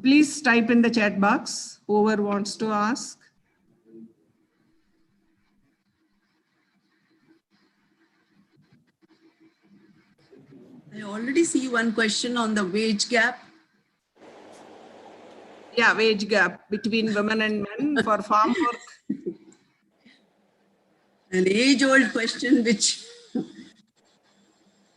Please type in the chat box, whoever wants to ask. I already see one question on the wage gap. Yeah, wage gap between women and men for farm work. An age-old question which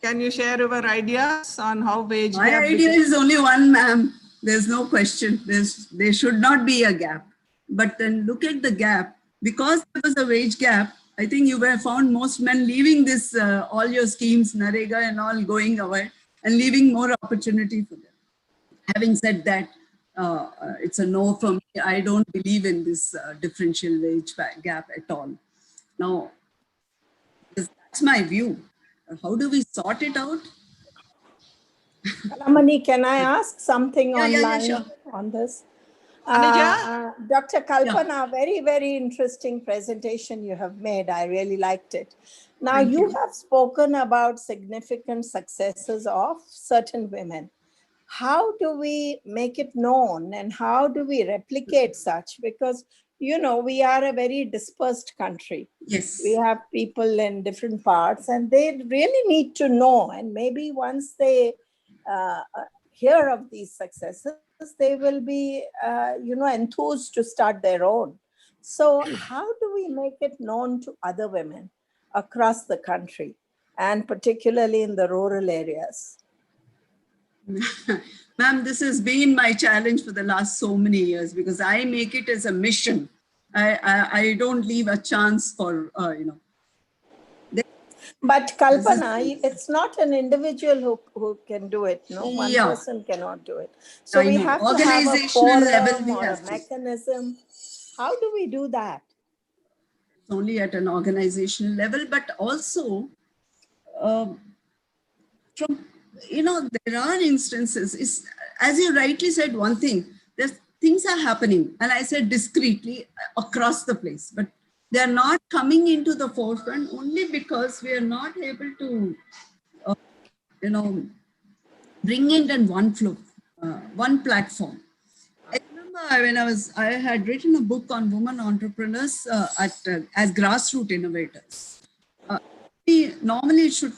Can you share your ideas on how wage My gap? idea is only one, ma'am. There's no question. There should not be a gap. But then look at the gap. Because there was a wage gap, I think you were found most men leaving this, all your schemes, Narega and all going away and leaving more opportunity for them. Having said that, it's a no from me. I don't believe in this differential wage gap at all. Now, that's my view. How do we sort it out? Kalamani, can I ask something online Sure. on this? Anuja? Dr. Kalpana, very, very interesting presentation you have made. I really liked it. Now, you have spoken about significant successes of certain women. How do we make it known and how do we replicate such? Because, you know, we are a very dispersed country. Yes. We have people in different parts and they really need to know. And maybe once they hear of these successes, they will be, enthused to start their own. So how do we make it known to other women across the country and particularly in the rural areas? Ma'am, this has been my challenge for the last so many years because I make it as a mission. I don't leave a chance for, But Kalpana, it's not an individual who can do it. No, one person cannot do it. So we have to have a forum or a mechanism. How do we do that? Only at an organizational level, but also from, there are instances, as you rightly said, one thing, things are happening, and I said discreetly across the place, but they're not coming into the forefront only because we are not able to, bring it in one flow, one platform. I remember when I had written a book on women entrepreneurs as grassroots innovators. Normally it should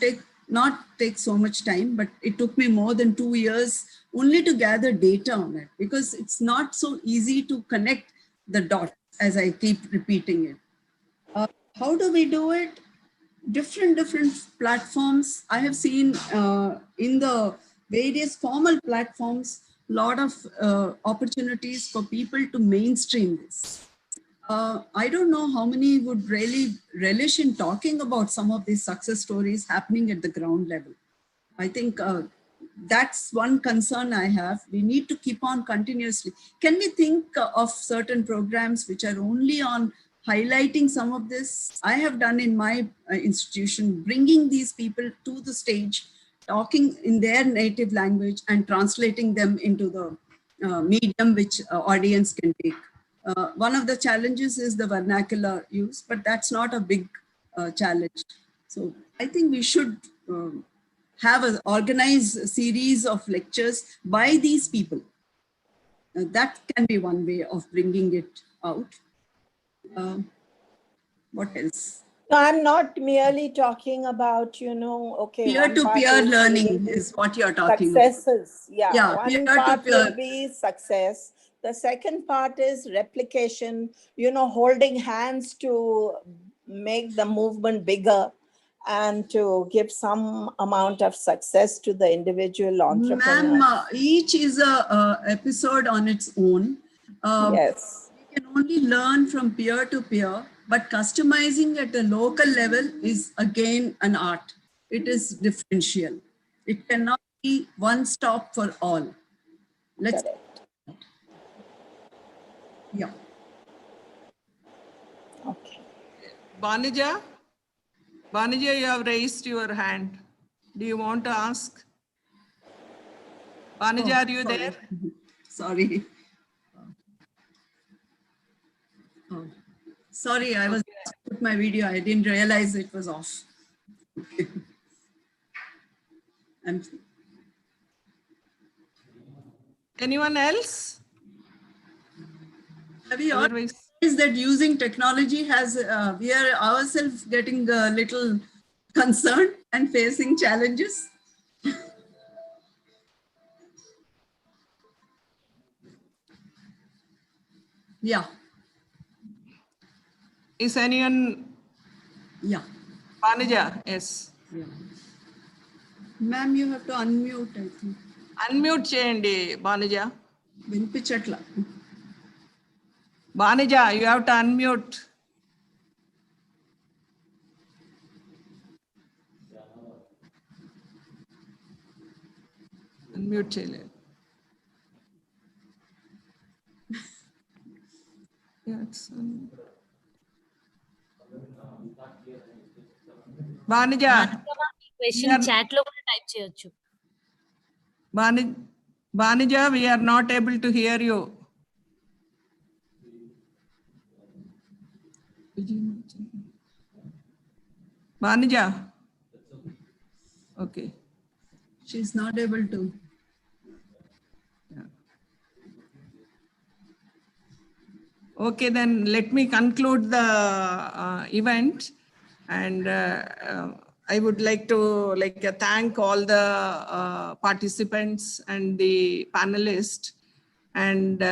not take so much time, but it took me more than 2 years only to gather data on it because it's not so easy to connect the dots as I keep repeating it. How do we do it? Different platforms. I have seen in the various formal platforms, a lot of opportunities for people to mainstream this. I don't know how many would really relish in talking about some of these success stories happening at the ground level. I think that's one concern I have. We need to keep on continuously. Can we think of certain programs which are only on highlighting some of this? I have done in my institution, bringing these people to the stage, talking in their native language and translating them into the medium which audience can take. One of the challenges is the vernacular use, but that's not a big challenge. So I think we should have an organized series of lectures by these people. That can be one way of bringing it out. What else? No, I'm not merely talking about, okay. Peer-to-peer learning is what you're talking successes. about. Yeah, one part will be success. The second part is replication, holding hands to make the movement bigger and to give some amount of success to the individual entrepreneur. Ma'am, each is a episode on its own. Yes. We can only learn from peer to peer, but customizing at a local level is again an art. It is differential. It cannot be one stop for all. Let's. Yeah. Okay. Banija, you have raised your hand. Do you want to ask? Banija, are you sorry. there? Sorry. Oh. Sorry, I was with my video. I didn't realize it was off. Anyone else? Have you realized that using technology has, we are ourselves getting a little concerned and facing challenges? Yeah. Is anyone? Yeah. Banija, yes. Yeah. Ma'am, you have to unmute, I think. Unmute cheyandi, Banuja. Vinpichatla. Banuja, you have to unmute. Unmute cheyaledu. Yeah, it's Banuja. Question chat లో కూడా type చేయొచ్చు. Banuja, we are not able to hear you. Banuja. Okay. She's not able to. Okay, then let me conclude the event, and I would like to thank all the participants and the panelists. And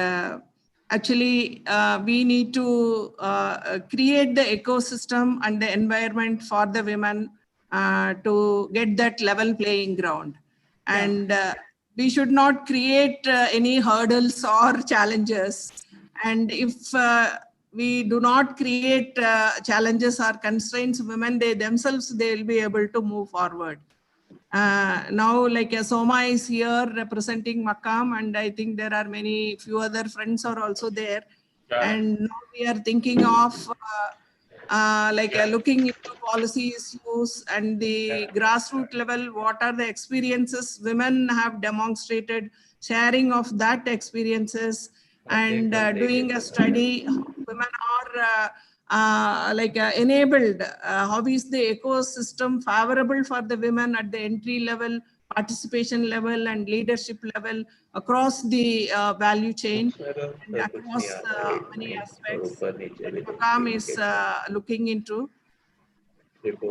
actually, we need to create the ecosystem and the environment for the women to get that level playing ground. And we should not create any hurdles or challenges. And if we do not create challenges or constraints, women, they themselves, they will be able to move forward. Now, like Soma is here representing Makam, and I think there are few other friends are also there. Yeah. And now we are thinking of looking into policy issues and the grassroots level, what are the experiences women have demonstrated, sharing of that experiences, and doing a study. Women are enabled. How is the ecosystem favorable for the women at the entry level, participation level, and leadership level across the value chain and across many aspects that Makam is looking into.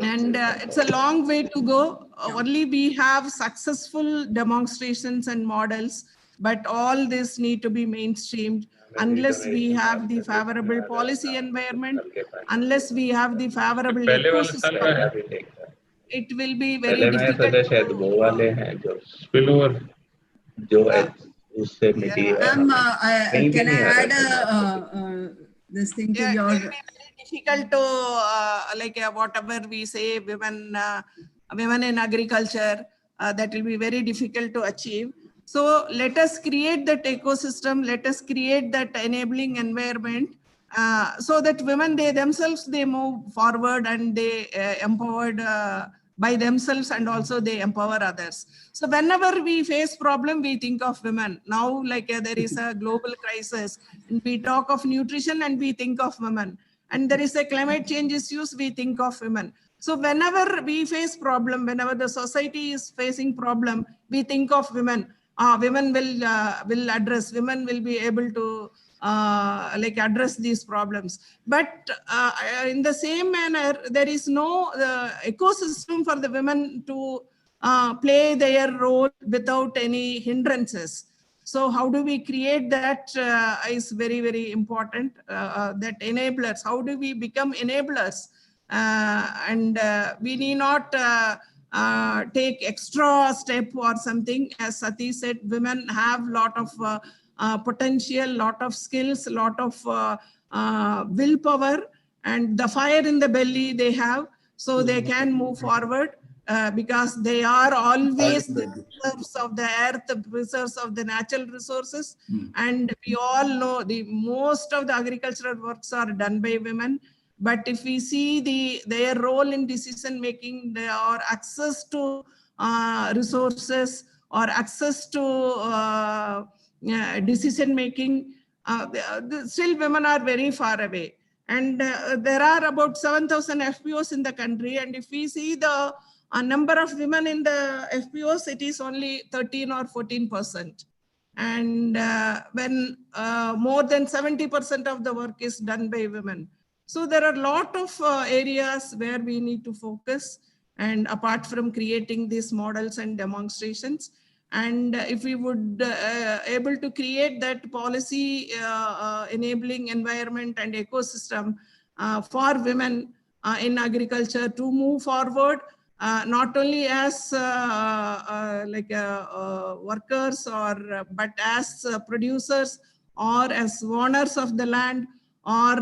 And it's a long way to go. Only we have successful demonstrations and models, but all this need to be mainstreamed. Unless we have the favorable policy environment, unless we have the favorable ecosystem, it will be very difficult. Spillover. Ma'am, can I add this thing to your... It will be very difficult to whatever we say, women in agriculture, that will be very difficult to achieve. So let us create that ecosystem, let us create that enabling environment, so that women, they themselves, they move forward and they empowered by themselves, and also they empower others. So whenever we face problem, we think of women. Now, there is a global crisis, and we talk of nutrition and we think of women. And there is a climate change issues, we think of women. So whenever we face problem, whenever the society is facing problem, we think of women. Women will address, women will be able to address these problems. But in the same manner, there is no ecosystem for the women to play their role without any hindrances. So how do we create that is very, very important. That enablers, how do we become enablers? And we need not take extra step or something. As Sati said, women have lot of potential, lot of skills, lot of willpower, and the fire in the belly they have, so they can move forward. Because they are always the preserves of the earth, the preserves of the natural resources. And we all know the most of the agricultural works are done by women. But if we see their role in decision making, or access to resources, or access to decision making, still women are very far away. And there are about 7,000 FPOs in the country. And if we see the number of women in the FPOs, it is only 13 or 14%. And when more than 70% of the work is done by women. So there are a lot of areas where we need to focus. And apart from creating these models and demonstrations, and if we would able to create that policy enabling environment and ecosystem for women in agriculture to move forward, not only as workers but as producers or as owners of the land or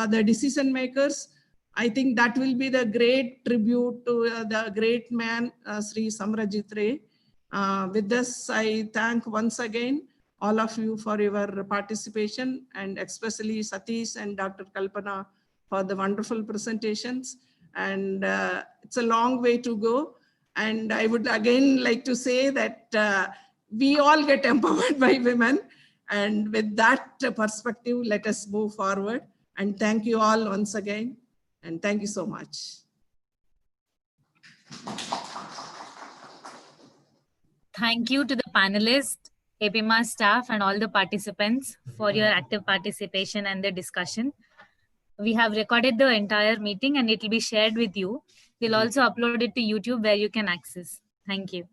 the decision makers. I think that will be the great tribute to the great man, Sri Smarajit Ray. With this, I thank once again all of you for your participation, and especially Satish and Dr. Kalpana for the wonderful presentations. And it's a long way to go. And I would again like to say that we all get empowered by women. And with that perspective, let us move forward. And thank you all once again. And thank you so much. Thank you to the panelists, APMA staff, and all the participants for your active participation and the discussion. We have recorded the entire meeting and it will be shared with you. We'll also upload it to YouTube where you can access. Thank you.